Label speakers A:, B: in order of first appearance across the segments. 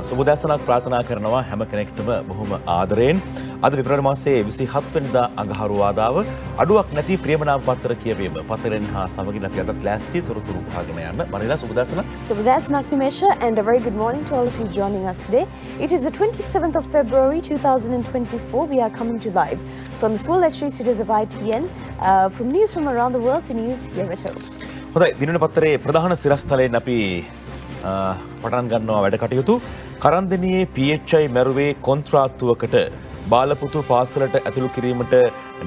A: සුබදැසනක් ප්‍රාර්ථනා කරනවා හැම කෙනෙක්ටම බොහොම ආදරයෙන්. අද පෙබරවාරි මාසයේ 27 වෙනිදා අඟහරුවාදාව අඩුවක් නැති ප්‍රියමනාප පත්‍ර කියවීම. පත්තරෙන් හා සමගින් අපි අද ක්ලාස්ටි තොරතුරු අහගෙන යන්න. මරිලා සුබදැසන.
B: Subhadasnak Nimesha, and a very good morning to all of you joining us today. It is the 27th of February 2024. We are coming to live from the full HD studios of ITN, from news from around the world to news here at home.
A: හොඳයි, දිනන පත්තරේ ප්‍රධාන සිරස්තලයෙන් අපි පටන් ගන්නවා වැඩ කටයුතු. කරන්දෙනියේ PHI මැරුවේ කොන්ත්‍රාත්තුවකට බාලපුතු පාසලට ඇතුළු කිරීමට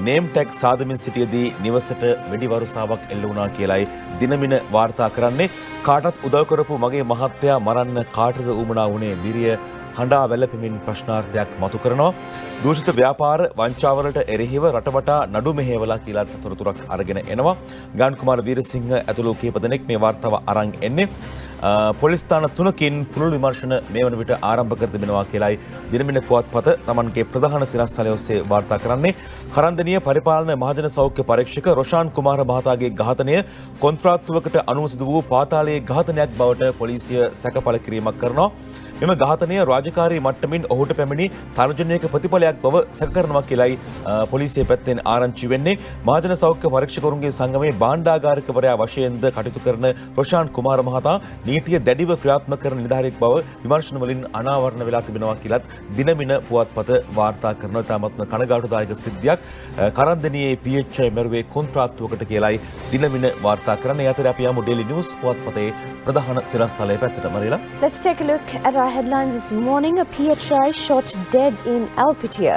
A: නේම් ටැග් සාදමින් සිටියදී නිවසට වෙඩි වරුසාවක් එල්ල වුණා කියලයි දිනමින වාර්තා කරන්නේ. කාටත් උදව් කරපු මගේ මහත්තයා මරන්න කාටද උවමනා වුණේ බිරිය හඬා වැළපෙමින් ප්‍රශ්නාර්ථයක් මතු කරනවා. දූෂිත ව්‍යාපාර වංචාවලට එරෙහිව රටවටා නඩු මෙහෙवला කියලා තොරතුරක් අරගෙන එනවා. ගාන් කුමාර වීරසිංහ ඇතුළු කීප දෙනෙක් මේ වාර්තාව අරන් එන්නේ. පොලිස් ස්ථාන 3කින් පුළුල් විමර්ශන මේ වන විට ආරම්භ කර තිබෙනවා කියලයි දිනමින පුවත්පත තමන්ගේ ප්‍රධාන සිරස්තලය ඔස්සේ වාර්තා කරන්නේ. කරන්දෙනිය පරිපාලන මහජන සෞඛ්‍ය පරීක්ෂක රොෂාන් කුමාර මහතාගේ ඝාතනය කොන්ත්‍රාත්තුවකට අනුව සිදු වූ පාතාලයේ ඝාතනයක් බවට පොලිසිය සැකපල කිරීමක් කරනවා. මෙම ඝාතනය රාජකාරී මට්ටමින් ඔහුට පැමිණි තර්ජනයක ප්‍රතිඵලයක් බව සැක කරනවා කියලයි පොලිසිය පැත්තෙන් ආරංචි වෙන්නේ. මහජන සෞඛ්‍ය පරීක්ෂකවරුන්ගේ සංගමේ භාණ්ඩාගාරිකවරයා වශයෙන්ද කටයුතු කරන රොෂාන් කුමාර මහතා නීතිය දැඩිව ක්‍රියාත්මක කරන නිලධාරියෙක් බව විමර්ශන වලින් අනාවරණ වෙලා තිබෙනවා කියලත් දිනමින පුවත්පත වාර්තා කරනවා. තාමත්ම කනගාටුදායක සිද්ධියක්. කරන්දෙනියේ PHI මැරුවේ කොන්ත්‍රාත්තුවකට කියලයි දිනමින වාර්තා කරන්නේ. අතර අපි යමු ඩේලි නිවුස් පුවත්පතේ ප්‍රධාන සිරස්තලයේ පැත්තට. මරිලා,
B: Let's take a look at our headlines this morning. A PHI shot dead in Alpitia.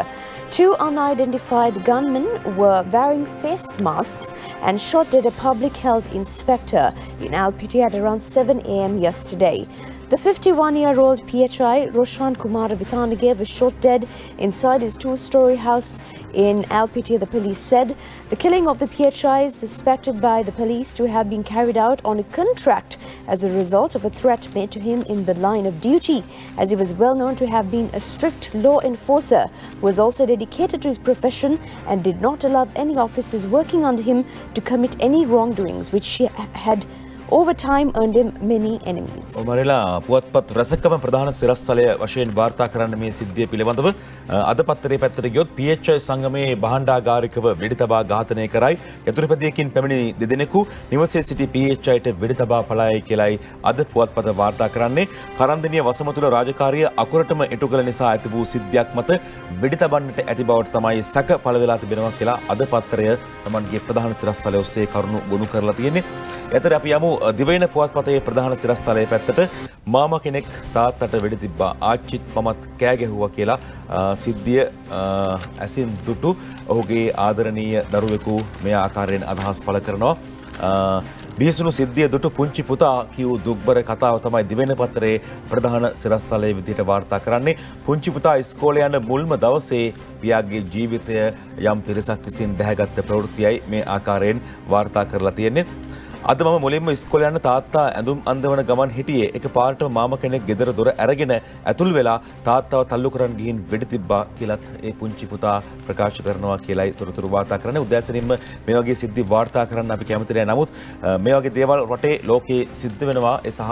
B: 2 unidentified gunmen were wearing face masks and shot dead a public health inspector in Alpitia at around 7 a.m. yesterday. The 51-year-old PHI, Roshan Kumar Vithanage, was shot dead inside his 2-story house in Alpitia, the police said. The killing of the PHI is suspected by the police to have been carried out on a contract as a result of a threat made to him in the line of duty, as he was well known to have been a strict law enforcer who was also dedicated to his profession and did not allow any officers working under him to commit any wrongdoings, which had over time earned him many enemies.
A: මරිලා, පුවත්පත් රසකම ප්‍රධාන සිරස්තලය වශයෙන් වාර්තා කරන්න මේ සිද්ධිය පිළිබඳව අද පත්තරේ පැත්තට ගියොත් PHI සංගමේ භාණ්ඩාගාරිකව වෙඩි තබා ඝාතනය කරයි යතුරුපැදියකින් පැමිණි දෙදෙනෙකු නිවසේ සිටි PHIට වෙඩි තබා පලායයි කියලයි අද පුවත්පත වාර්තා කරන්නේ. කරන්දෙනිය වසමතුල රාජකාරිය අකුරටම ඉටු කළ නිසා ඇති වූ සිද්ධියක් මත වෙඩි තබන්නට ඇති බවට තමයි සැක පළ වෙලා තිබෙනවා කියලා අද පත්තරය තමන්ගේ ප්‍රධාන සිරස්තලය ඔස්සේ කරුණු ගොනු කරලා තියෙන්නේ. එතකොට අපි යමු දිවයින පුවත්පතේ ප්‍රධාන සිරස්තලයේ පැත්තට. මාමා කෙනෙක් තාත්තට වෙඩි තිබ්බා, ආච්චිත් මමත් කෑ ගැහුවා කියලා සිද්ධිය ඇසින් දුටු ඔහුගේ ආදරණීය දරුවෙකු මේ ආකාරයෙන් අදහස් පළ කරනවා. බිහිසුණු සිද්ධිය දුටු පුංචි පුතා කියූ දුක්බර කතාව තමයි දිවයින පත්තරේ ප්‍රධාන සිරස්තලයේ විදිහට වාර්තා කරන්නේ. පුංචි පුතා ඉස්කෝලේ යන මුල්ම දවසේ පියාගේ ජීවිතය යම් පිරිසක් විසින් දැහැගත්ත ප්‍රවෘත්තියයි මේ ආකාරයෙන් වාර්තා කරලා තියෙන්නේ. අද මම මුලින්ම ඉස්කෝලේ යන තාත්තා ඇඳුම් අඳවන ගමන් හිටියේ. එකපාරටම මාමා කෙනෙක් ගෙදර දොර අරගෙන ඇතුල් වෙලා තාත්තව තල්ලු කරන් ගිහින් වෙඩි තිබ්බා කියලත් ඒ පුංචි පුතා ප්‍රකාශ කරනවා කියලයි තොරතුරු වාර්තා කරන්නේ. උදෑසනින්ම මේ වගේ සිද්ධි වාර්තා කරන්න අපි කැමති නැහැ. නමුත් මේ වගේ දේවල් රටේ ලෝකේ සිද්ධ වෙනවා. ඒ සහ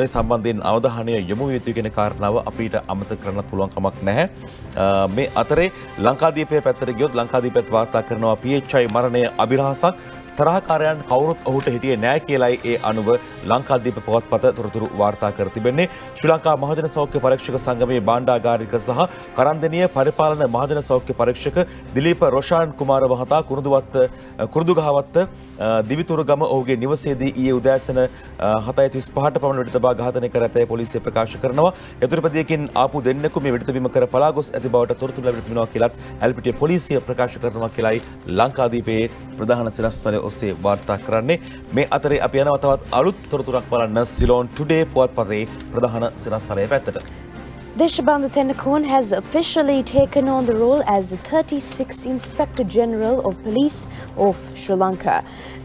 A: මේ සම්බන්ධයෙන් අවධානය යොමු විය යුතු කියන කාරණාව අපිට අමතක කරන්න පුළුවන් කමක් නැහැ. මේ අතරේ ලංකාදීපයේ පැත්තට ගියොත් ලංකාදීපයත් වාර්තා කරනවා PHI මරණය අභිරහසක්. තරහකාරයන් කවුරුත් ඔහුට හිටියේ නැහැ කියලයි ඒ අනුව ලංකාදීප පුවත්පත තොරතුරු වාර්තා කර තිබෙන්නේ. ශ්‍රී ලංකා මහජන සෞඛ්‍ය පරීක්ෂක සංගමේ භාණ්ඩාගාරික සහ කරන්දෙනිය පරිපාලන මහජන සෞඛ්‍ය පරීක්ෂක දිලීප රොෂාන් කුමාර මහතා කුරුදුගහවත්ත දිවිතුරුගම ඔහුගේ නිවසේදී ඊයේ උදෑසන 7:35ට පමණ වෙඩි තබා ඝාතනය කර ඇතැයි පොලිසිය ප්‍රකාශ කරනවා. යතුරුපැදියකින් ආපු දෙන්නෙකු මේ වෙඩි තැබීම කර පලා ගොස් ඇති බවට තොරතුරු ලැබෙන තිබෙනවා කියලත් ඇල්පිටිය පොලිසිය ප්‍රකාශ කරනවා කියලයි ලංකාදීපයේ ප්‍රධාන සිරස්තලය ඔස්සේ වාර්තා කරන්නේ. මේ අතරේ අපි යනවා තවත් අලුත් තොරතුරක් බලන්න සිලෝන් ටුඩේ පුවත්පතේ ප්‍රධාන සිරස්තලයේ පැත්තට.
B: Deshabandhu Tennakon has officially taken on the role as the 36th Inspector General of Police of Sri Lanka.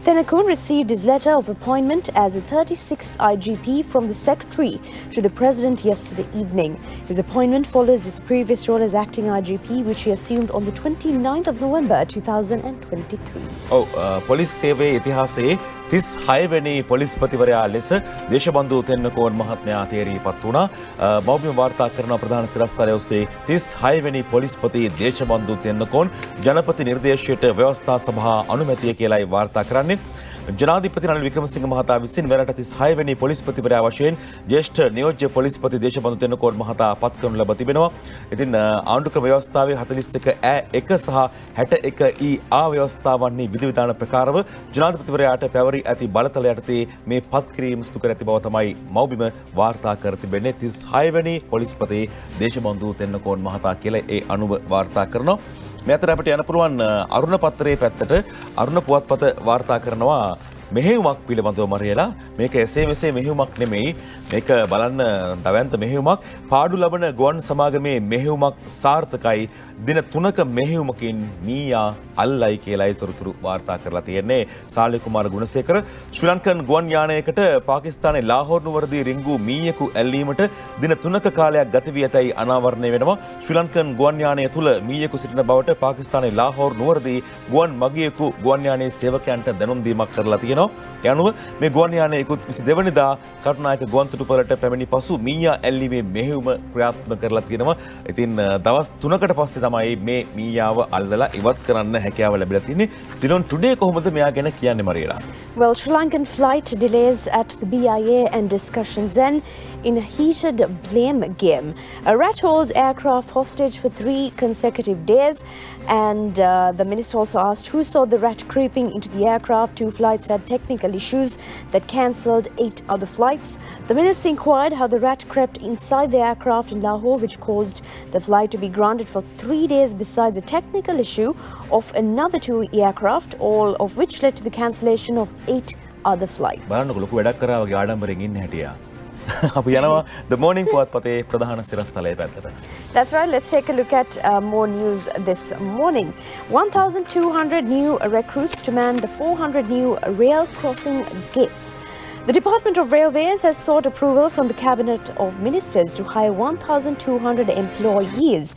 B: Tennakon received his letter of appointment as the 36th IGP from the Secretary to the President yesterday evening. His appointment follows his previous role as acting IGP, which he assumed on the 29th of November 2023.
A: Police සේවයේ ඉතිහාසයේ 36 වෙනි පොලිස්පතිවරයා ලෙස දේශබන්දු තෙන්නකෝන් මහත්මයා තේරීපත් වුණා. මෞබිම වාර්තා කරන ප්‍රධාන සිරස්තලය ඔස්සේ 36 වෙනි පොලිස්පති දේශබන්දු තෙන්නකෝන් ජනපති නිර්දේශයට ව්‍යවස්ථා සභා අනුමැතිය කියලායි වාර්තා කරන්නේ. ජනාධිපති රනිල් වික්‍රමසිංහ මහතා විසින් මෙරට 36 වෙනි පොලිස්පතිවරයා වශයෙන් ජ්‍යෙෂ්ඨ නියෝජ්‍ය පොලිස්පති දේශබන්දු තෙන්නකෝන් මහතා පත් කරනු ලබ තිබෙනවා. ඉතින් ආණ්ඩුක්‍රම ව්‍යවස්ථාවේ 41(ä)(1) සහ 61(e) ආ ව්‍යවස්ථාවන්හි විධිවිධාන ප්‍රකාරව ජනාධිපතිවරයාට පැවරී ඇති බලතල යටතේ මේ පත් කිරීම සිදු කර ඇති බව තමයි මෞබිම වාර්තා කර තිබෙන්නේ. 36 වෙනි පොලිස්පති දේශබන්දු තෙන්නකෝන් මහතා කියලා ඒ අනුව වාර්තා කරනවා. මේ අතර අපිට යන්න පුළුවන් අරුණ පත්‍රයේ පැත්තට අරුණ පුවත්පත වාර්තා කරනවා මෙහෙයුමක් පිළිබඳව මරියලා. මේක එසේ මෙසේ මෙහෙයුමක් නෙමෙයි. මේක බලන්න දවැන්ත මෙහෙයුමක්. පාඩු ලබන ගුවන් සමාගමේ මෙහෙයුමක් සාර්ථකයි. දින 3ක මෙහෙයුමකින් මීයා අල්ලයි කියලායි තොරතුරු වාර්තා කරලා තියෙන්නේ. සාලි කුමාර ගුණසේකර ශ්‍රී ලංකන් ගුවන් යානයකට පාකිස්තානයේ ලාහෝර් නුවරදී රිංගු මීයෙකු ඇල්ලීමට දින 3ක කාලයක් ගත වී ඇතැයි අනාවරණය වෙනවා. ශ්‍රී ලංකන් ගුවන් යානය තුල මීයෙකු සිටින බවට පාකිස්තානයේ ලාහෝර් නුවරදී ගුවන් මගියෙකු ගුවන් යානයේ සේවකයන්ට දැනුම් දීමක් කරලා තියෙනවා. ඒ අනුව මේ ගුවන් යානය 22 වෙනිදා කටුනායක ගුවන් තොටුපළට පැමිණි පසු මීයා ඇල්ලීමේ මෙහෙයුම ක්‍රියාත්මක කරලා තියෙනවා. ඉතින් දවස් 3කට පස්සේ තමයි මේ මීයාව අල්ලලා ඉවත් කරන්න හැකියාව ලැබිලා තියෙන්නේ. සිලොන් ටුඩේ කොහොමද මෙයා ගැන කියන්නේ මරියලා?
B: Well, Sri Lankan flight delays at the BIA and discussions then in a heated blame game. A rat holds aircraft hostage for 3 consecutive days, and the minister also asked who saw the rat creeping into the aircraft. 2 flights had technical issues that cancelled 8 other flights. The minister inquired how the rat crept inside the aircraft in Lahore, which caused the flight to be grounded for 3 days, besides a technical issue of another 2 aircraft, all of which led to the cancellation of 8 other flights.
A: බලන්නකො ලොකු වැඩක් කරා වගේ ආඩම්බරෙන් ඉන්නේ හැටියා. අපි යනවා The Morning පුවත්පතේ ප්‍රධාන සිරස්තලයේ පැත්තට.
B: That's right. Let's take a look at more news this morning. 1,200 new recruits to man the 400 new rail crossing gates. The Department of Railways has sought approval from the Cabinet of Ministers to hire 1,200 employees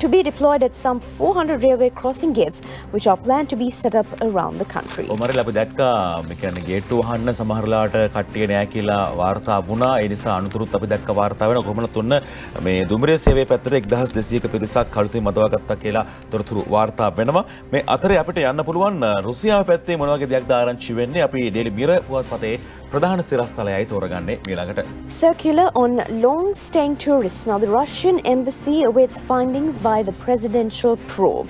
B: to be deployed at some 400 railway crossing gates, which are planned to be set up around the country.
A: ඔමරලා අපි දැක්කා මේ කියන්නේ ගේට්ටුව අහන්න සමහරලාට කට්ටිය නෑ කියලා වාර්තා වුණා. ඒ නිසා අනුතුරුත් අපි දැක්ක වාර්තා වෙනවා. කොහොමද තුන්න මේ දුම්රිය සේවයේ පැත්තට 1200ක පිරිසක් කළුතේ මතවාගත්තා කියලා තොරතුරු වාර්තා වෙනවා. මේ අතරේ අපිට යන්න පුළුවන් රුසියාව පැත්තේ මොන වගේ දෙයක්ද ආරංචි වෙන්නේ? අපි ඩේලි මිරර් පුවත්පතේ ප්‍රධාන සිරස්තලයයි තෝරගන්නේ ඊළඟට.
B: Circular on long-staying tourists. Now the Russian embassy awaits findings by the presidential probe.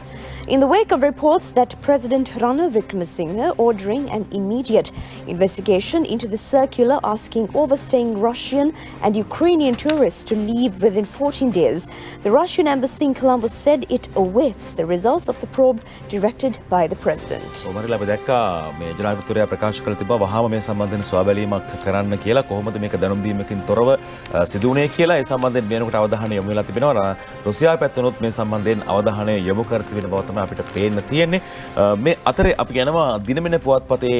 B: In the wake of reports that President Ranil Wickremesinghe ordering an immediate investigation into the circular asking overstaying Russian and Ukrainian tourists to leave within 14 days, the Russian embassy in Colombo said it awaits the results of the probe directed by the president.
A: ඔමරලා අපි දැක්කා මේ ජනාධිපතිවරයා ප්‍රකාශ කළ තිබා වහාම මේ සම්බන්ධයෙන් සොයාබැලීමක් කරන්න කියලා. කොහොමද මේක දැනුම් දීමකින් තොරව සිදු වුණේ කියලා ඒ සම්බන්ධයෙන් වෙනකොට අවධානය යොමු වෙලා තිබෙනවා. රුසියාව පැත්තනොත් මේ සම්බන්ධයෙන් අවධානය යොමු කර තිබෙන බව අපිට පේන්න තියෙන්නේ. මේ අතරේ අපි යනවා දිනමින පුවත්පතේ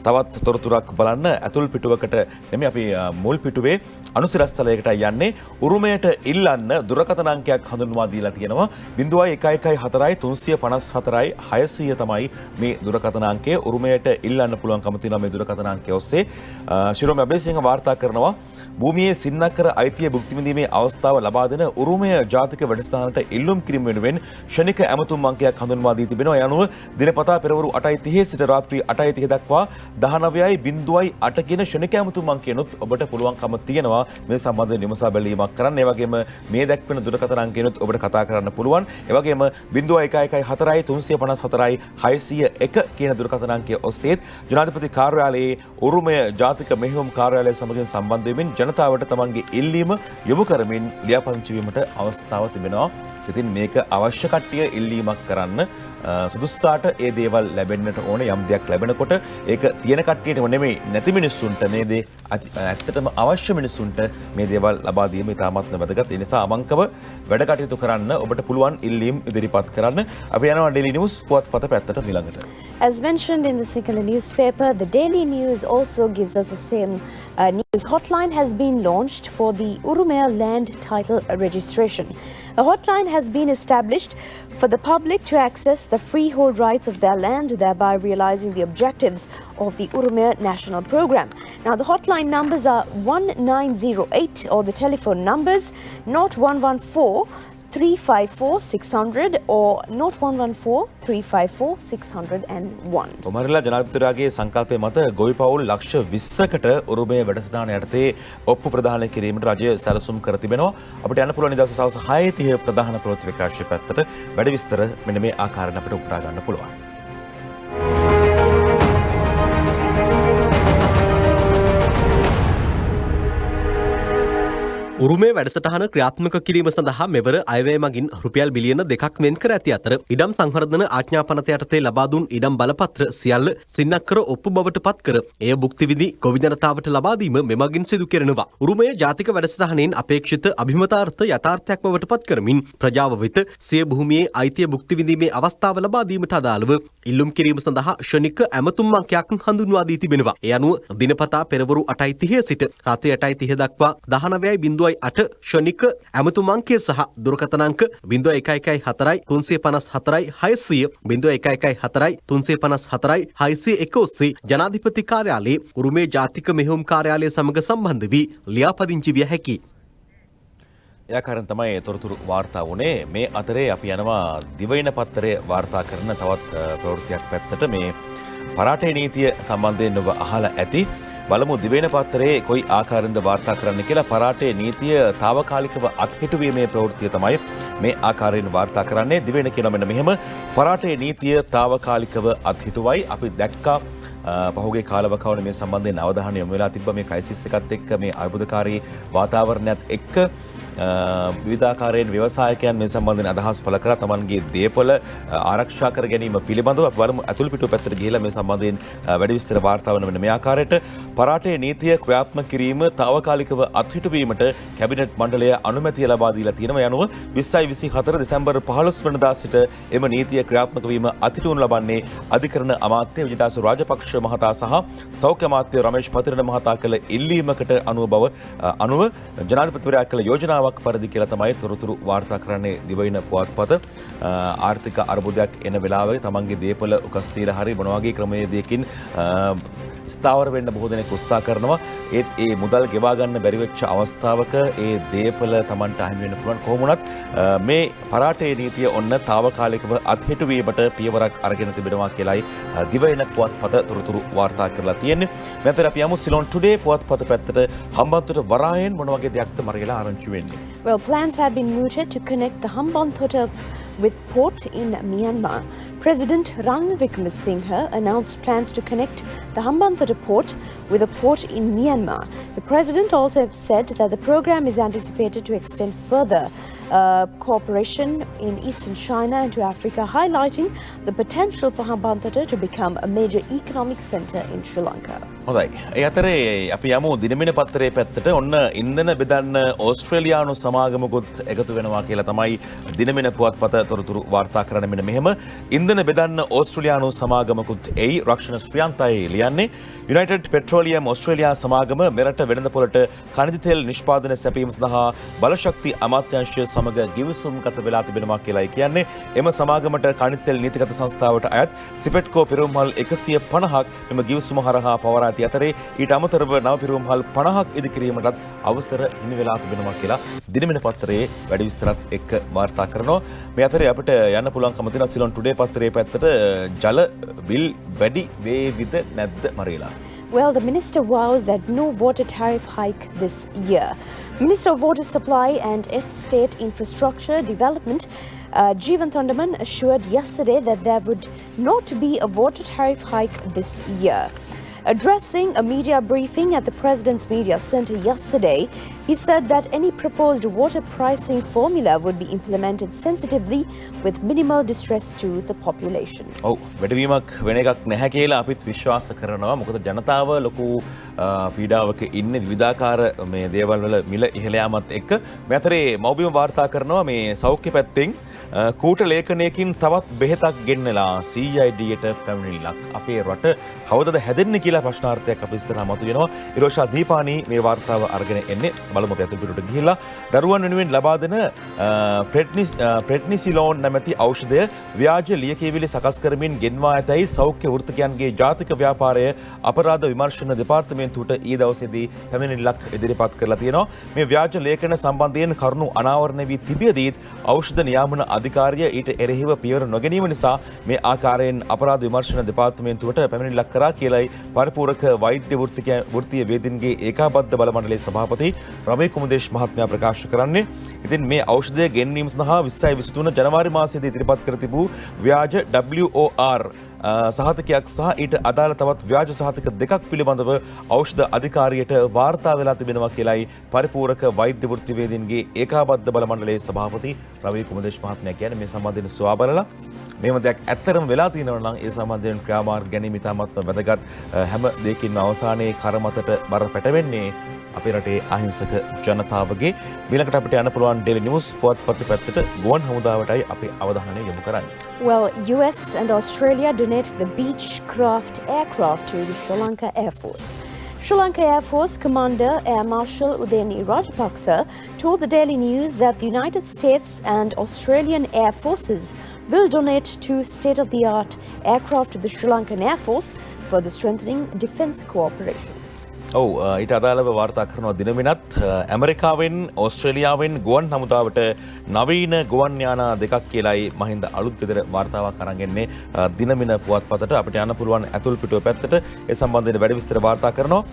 A: තවත් තොරතුරක් බලන්න. ඇතුල් පිටුවකට නෙමෙයි අපි මුල් පිටුවේ අනුසිරස්තලයකට යන්නේ. උරුමයට ඉල්ලන්න දුරකථන අංකයක් හඳුන්වා දීලා තියෙනවා. 0114යි 354යි 600 තමයි මේ දුරකථන අංකය. උරුමයට ඉල්ලන්න පුළුවන්කම තියෙනවා මේ දුරකථන අංකය ඔස්සේ. ශිරෝම අබේසිංහ වාර්තා කරනවා භූමියේ සින්නකර අයිතිය භුක්ති විඳීමේ අවස්ථාව ලබා දෙන උරුමය ජාතික වැඩසටහනට ඉල්ලුම් කිරීම වෙනුවෙන් ෂණික ඇමතුම් අංකයක් හඳුන්වා දී තිබෙනවා. ඒ අනුව දිනපතා පෙරවරු 8:30 සිට රාත්‍රී 8:30 දක්වා 19.08 කියන ෂණික ඇමතුම් අංකයනොත් ඔබට පුළුවන්කම තියෙනවා මේ සම්බන්ධයෙන් විමසා බැලීමක් කරන්න. ඒ වගේම මේ දැක්වෙන දුරකථන අංකයනොත් ඔබට කතා කරන්න පුළුවන්. ඒ වගේම 0114යි 354යි 601 කියන දුරකථන අංකය ඔස්සේ ජනාධිපති කාර්යාලයේ උරුමය ජාතික මෙහෙයුම් කාර්යාලය සමගින් සම්බන්ධ වෙමින් ජනතාවට තමන්ගේ ඉල්ලීම යොමු කරමින් ලියාපදිංචි වීමට අවස්ථාව තිබෙනවා. ඉතින් මේක අවශ්‍ය කට්ටිය ඉල්ලීමක් කරන්න සුදුස්සාට ඒ දේවල් ලැබෙන්නට ඕන යම් දෙයක් ලැබෙනකොට ඒක තියෙන කට්ටියටම නෙමෙයි නැති මිනිස්සුන්ට මේ දේ ඇත්තටම අවශ්‍ය මිනිස්සුන්ට මේ දේවල් ලබා දීම ඉතාමත්ම වැදගත්. ඒ නිසා අවංකව වැඩ කටයුතු කරන්න ඔබට පුළුවන් ඉල්ලීම් ඉදිරිපත් කරන්න. අපි යනවා Daily News පුවත්පත පැත්තට ඊළඟට.
B: As mentioned in the Sinhala newspaper, the Daily News also gives us the same news. Hotline has been launched for the Urumaya land title registration. A hotline has been established for the public to access the freehold rights of their land, thereby realizing the objectives of the Urumaya National Program. Now, the hotline numbers are 1908 or the telephone numbers 0114 354 600 or 0114 354 601.
A: කොමරලා ජනාධිපතිතුමාගේ සංකල්පය මත ගොවි පවුල් ලක්ෂ 20කට උරුමය වැඩසටහන යටතේ ඔප්පු ප්‍රදානය කිරීමට රජය සැලසුම් කර තිබෙනවා. අපිට යන්න පුළුවන් දවස් සවස් 6:30 ප්‍රධාන ප්‍රවෘත්ති විකාශය පැත්තට වැඩි විස්තර මෙන්න මේ ආකාරයෙන් අපිට උපුටා ගන්න පුළුවන්.
C: උරුමේ වැඩසටහන ක්‍රියාත්මක කිරීම සඳහා මෙවර අයවැය මගින් රුපියල් බිලියන 2ක් වෙන් කර ඇති අතර ඉඩම් සංවර්ධන ආඥාපනත යටතේ ලබා දුන් ඉඩම් බලපත්‍ර සියල්ල සින්නක්කර ඔප්පු බවට පත් කර එය භුක්ති විඳි ගොවි ජනතාවට ලබා දීම මෙමගින් සිදු කෙරෙනවා. උරුමය ජාතික වැඩසටහනෙන් අපේක්ෂිත අභිමතාර්ථ යථාර්ථයක් බවට පත් කරමින් ප්‍රජාව වෙත සිය භූමියේ අයිතිය භුක්ති විඳීමේ අවස්ථාව ලබා දීමට අදාළව ඉල්ලුම් කිරීම සඳහා ක්ෂණික ඇමතුම් අංකයක් හඳුන්වා දී තිබෙනවා. ඒ අනුව දිනපතා පෙරවරු 8:30 සිට රාත්‍රී 8:30 දක්වා 19.8 ක්ෂණික ඇමතුම් අංකය සහ දුරකථන අංක 0114 354 600 0114 354 611 ජනාධිපති කාර්යාලයේ උරුමේ ජාතික මෙහෙයුම් කාර්යාලය සමග සම්බන්ධ වී ලියාපදිංචි විය හැකියි.
A: එයාකාරන් තමයි තොරතුරු වාර්තා වුණේ. මේ අතරේ අපි යනවා දිවයින පත්තරේ වාර්තා කරන තවත් ප්‍රවෘත්තියක් පැත්තට. මේ පරාටේ නීතිය සම්බන්ධයෙන් ඔබ අහලා ඇති. බලමු දිවයින පත්තරේ කොයි ආකාරයෙන්ද වාර්තා කරන්න කියලා. පරාටේ නීතිය తాවකාලිකව අත්හිටුවීමේ ප්‍රවෘත්තිය තමයි මේ ආකාරයෙන් වාර්තා කරන්නේ. දිවයින කියන මෙන්න මෙහෙම පරාටේ නීතිය තාවකාලිකව අත්හිටුවයි. අපි දැක්කා පහුගිය කාලවකවල මේ සම්බන්ධයෙන් අවධානය යොමු වෙලා තිබ්බා. මේ ක්‍රයිසිස් එකත් එක්ක මේ අර්බුදකාරී වාතාවරණයත් එක්ක විවිධාකාරයෙන් ව්‍යවසායකයන් මේ සම්බන්ධයෙන් අදහස් පළ කරා. තමන්ගේ දේපොළ ආරක්ෂා කර ගැනීම පිළිබඳව අපි බලමු අතුල් පිටුව පැත්තට ගිහිලා මේ සම්බන්ධයෙන් වැඩි විස්තර වාර්තා වන මෙන්න මේ ආකාරයට පරාටේ නීතිය ක්‍රියාත්මක කිරීම తాවකාලිකව අත්හිටුවීමට කැබිනට් මණ්ඩලය අනුමැතිය ලබා දීලා තියෙනවා. යනුව 2024 දෙසැම්බර් 15 වෙනිදා සිට එම නීතිය ක්‍රියාත්මක වීම අත්හිටුවනු ලබන්නේ අධිකරණ අමාත්‍ය විජිතාසු රාජපක්ෂ මහතා සහ සෞඛ්‍ය අමාත්‍ය රමේෂ් පතිරණ මහතා කළ ඉල්ලීමකට අනුව ජනාධිපතිවරයා කළ යෝජනාවක් පරිදි කියලා තමයි තොරතුරු වාර්තා කරන්නේ දිවයින පුවත්පත. ආර්ථික අර්බුදයක් එන වෙලාවේ තමන්ගේ දේපොළ උකස් තියලා හරි මොන වගේ ක්‍රමයකින් ස්ථාවර වෙන්න බොහෝ දෙනෙක් උත්සාහ කරනවා. ඒත් ඒ මුදල් ගෙවා ගන්න බැරි වෙච්ච අවස්ථාවක ඒ දේපොළ තමන්ට අහිමි වෙන්න පුළුවන්. කොහොම වුණත් මේ පරාටේ නීතිය ඔන්න తాවකාලිකව අත්හිටුවීමට පියවරක් අරගෙන තිබෙනවා කියලායි දිවයින පුවත්පත තොරතුරු වාර්තා කරලා තියෙන්නේ. මෙතන අපි යමු සිලොන් ටුඩේ පුවත්පත පැත්තට. හම්බන්තොට වරායෙන් මොන වගේ දෙයක්ද මරගලා ආරංචි වෙන්නේ?
B: Well, plans have been mooted to connect the Hambantota with port in Myanmar. President Ranil Wickremesinghe announced plans to connect the Hambantota port with a port in Myanmar. The president also said that the program is anticipated to extend further cooperation in eastern China and to Africa, highlighting the potential for Hambantota to become a major economic centre in Sri Lanka.
A: හොඳයි. ඒ අතරේ අපි යමු දිනමින පත්තරේ පැත්තට. ඔන්න ඉන්ධන බෙදන්න ඕස්ට්‍රේලියානු සමාගමකුත් එකතු වෙනවා කියලා තමයි දිනමින පුවත්පත තොරතුරු වාර්තා කරන මෙන්න මෙහෙම. ඉන්ධන බෙදන්න ඕස්ට්‍රේලියානු සමාගමකුත් එයි රක්ෂණ ශ්‍රියන්තයි ලියන්නේ. යුනයිටඩ් පෙට්‍රෝලියම් ඕස්ට්‍රේලියා සමාගම මෙරට වෙළඳපොළට khනිජ තෙල් නිෂ්පාදන සැපීම සඳහා බලශක්ති අමාත්‍යාංශය සමග ගිවිසුම් ගත වෙලා තිබෙනවා කියලායි කියන්නේ. එම සමාගමට khනිජ තෙල් නීතිගත සංස්ථාවට අයත් සිපෙට්කෝ පිරුම්හල් 150ක් මෙම ගිවිසුම හරහා පවරා ඇති අතරේ ඊට අමතරව නව පිරුම්හල් 50ක් ඉදිකිරීමටත් අවසර හිමි වෙලා තිබෙනවා කියලා දිනමින පත්තරයේ වැඩි විස්තරත් එක්ක වාර්තා කරනවා. මේ අතරේ අපිට යන්න පුළුවන්කම තියෙන සිලොන් ටුඩේ පත්තරයේ පැත්තට ජල බිල් වැඩි වේවිද නැද්ද මරේලා?
B: Well, the minister vows that no water tariff hike this year. Minister of Water Supply and Estate Infrastructure Development, Jeevan Thondaman, assured yesterday that there would not be a water tariff hike this year. Addressing a media briefing at the President's Media Centre yesterday, he said that any proposed water pricing formula would be implemented sensitively with minimal distress to the population.
A: ඔව් වැඩිවීමක් වෙන එකක් නැහැ කියලා අපිත් විශ්වාස කරනවා. මොකද ජනතාව ලොකු පීඩාවක ඉන්නේ විවිධාකාර මේ දේවල් වල මිල ඉහළ යාමත් එක්ක. මේ අතරේ මව්බිම වාර්තා කරනවා මේ සෞඛ්‍ය පැත්තෙන් කූට ලේඛනයකින් තවත් බෙහෙතක් ගෙන්නලා CID-ට පැමිණිල්ලක්. අපේ රට කවදද හැදෙන්නේ කියලා ප්‍රශ්නාර්ථයක් අපි ඉස්සරහා මතුවෙනවා. ඉරෝෂා දීපානි මේ වාර්තාව අරගෙන එන්නේ. බලමු අපි අතුපිටට ගිහිල්ලා දරුවන් වෙනුවෙන් ලබා දෙන ප්‍රෙඩ්නිසිලෝන් නැමැති ඖෂධය ව්‍යාජ ලියකියවිලි සකස් කරමින් ගෙන්වා ඇතැයි සෞඛ්‍ය වෘත්තකයන්ගේ ජාතික ව්‍යාපාරය අපරාධ විමර්ශන දෙපාර්තමේන්තුවට ඊ දවසේදී පැමිණිල්ලක් ඉදිරිපත් කරලා තියෙනවා. මේ ව්‍යාජ ලේඛන සම්බන්ධයෙන් කරුණු අනාවරණය වී තිබියදීත් ඖෂධ නියාමන අධිකාරිය ඊට එරෙහිව පියවර නොගැනීම නිසා මේ ආකාරයෙන් අපරාධ විමර්ශන දෙපාර්තමේන්තුවට පැමිණිල්ලක් කරා කියලායි පරිපූර්ණක වෛද්‍ය වෘත්තීය වේදින්ගේ ඒකාබද්ධ බල මණ්ඩලයේ සභාපති රමේ කුමුදේශ් මහත්මයා ප්‍රකාශ කරන්නේ. ඉතින් මේ ඖෂධය ගෙන්වීම සඳහා 2023 ජනවාරි මාසයේදී ඉදිරිපත් කර තිබූ ව්‍යාජ WOR සහතිකයක් සහ ඊට අදාළ තවත් ව්‍යාජ සහතික දෙකක් පිළිබඳව ඖෂධ අධිකාරියට වාර්තා වෙලා තිබෙනවා කියලායි පරිපූර්ණක වෛද්‍ය වෘත්තිවේදීන්ගේ ඒකාබද්ධ බල මණ්ඩලයේ සභාපති රවී කුමදේශ් මහත්මයා කියන්නේ මේ සම්බන්ධයෙන් සොයා බලලා මේව දෙයක් ඇත්තරම වෙලා තියෙනවා නම් ඒ සම්බන්ධයෙන් ක්‍රියාමාර්ග ගැනීම ඉතාමත්ම වැදගත්. හැම දෙයකින්ම අවසානයේ කරමතට බර පැටවෙන්නේ අපේ රටේ අහිංසක ජනතාවගේ. ඊළඟට අපිට යන්න පුළුවන් ඩේලි නිවුස් පුවත්පත් පැත්තට ගුවන් හමුදාවටයි අපි අවධානය යොමු කරන්නේ.
B: Well, US and Australia donated the Beechcraft aircraft to the Sri Lanka Air Force. Sri Lanka Air Force Commander Air Marshal Udeni Rajapaksa told the Daily News that the United States and Australian Air Forces will donate two state-of-the-art aircraft to the Sri Lankan Air Force for the strengthening defence cooperation.
A: ඔව් ඊට අදාළව වාර්තා කරනවා දිනමිනත් ඇමරිකාවෙන් ඕස්ට්‍රේලියාවෙන් ගුවන් හමුදාවට නවීන ගුවන් යාන දෙකක් කියලායි මහින්ද අලුත් ගෙදර වාර්තාවක් අරන් එන්නේ දිනමින පුවත්පතට. අපිට යන්න පුළුවන් ඇතුල් පිටුව පැත්තට ඒ සම්බන්ධයෙන් වැඩි විස්තර වාර්තා කරනවා.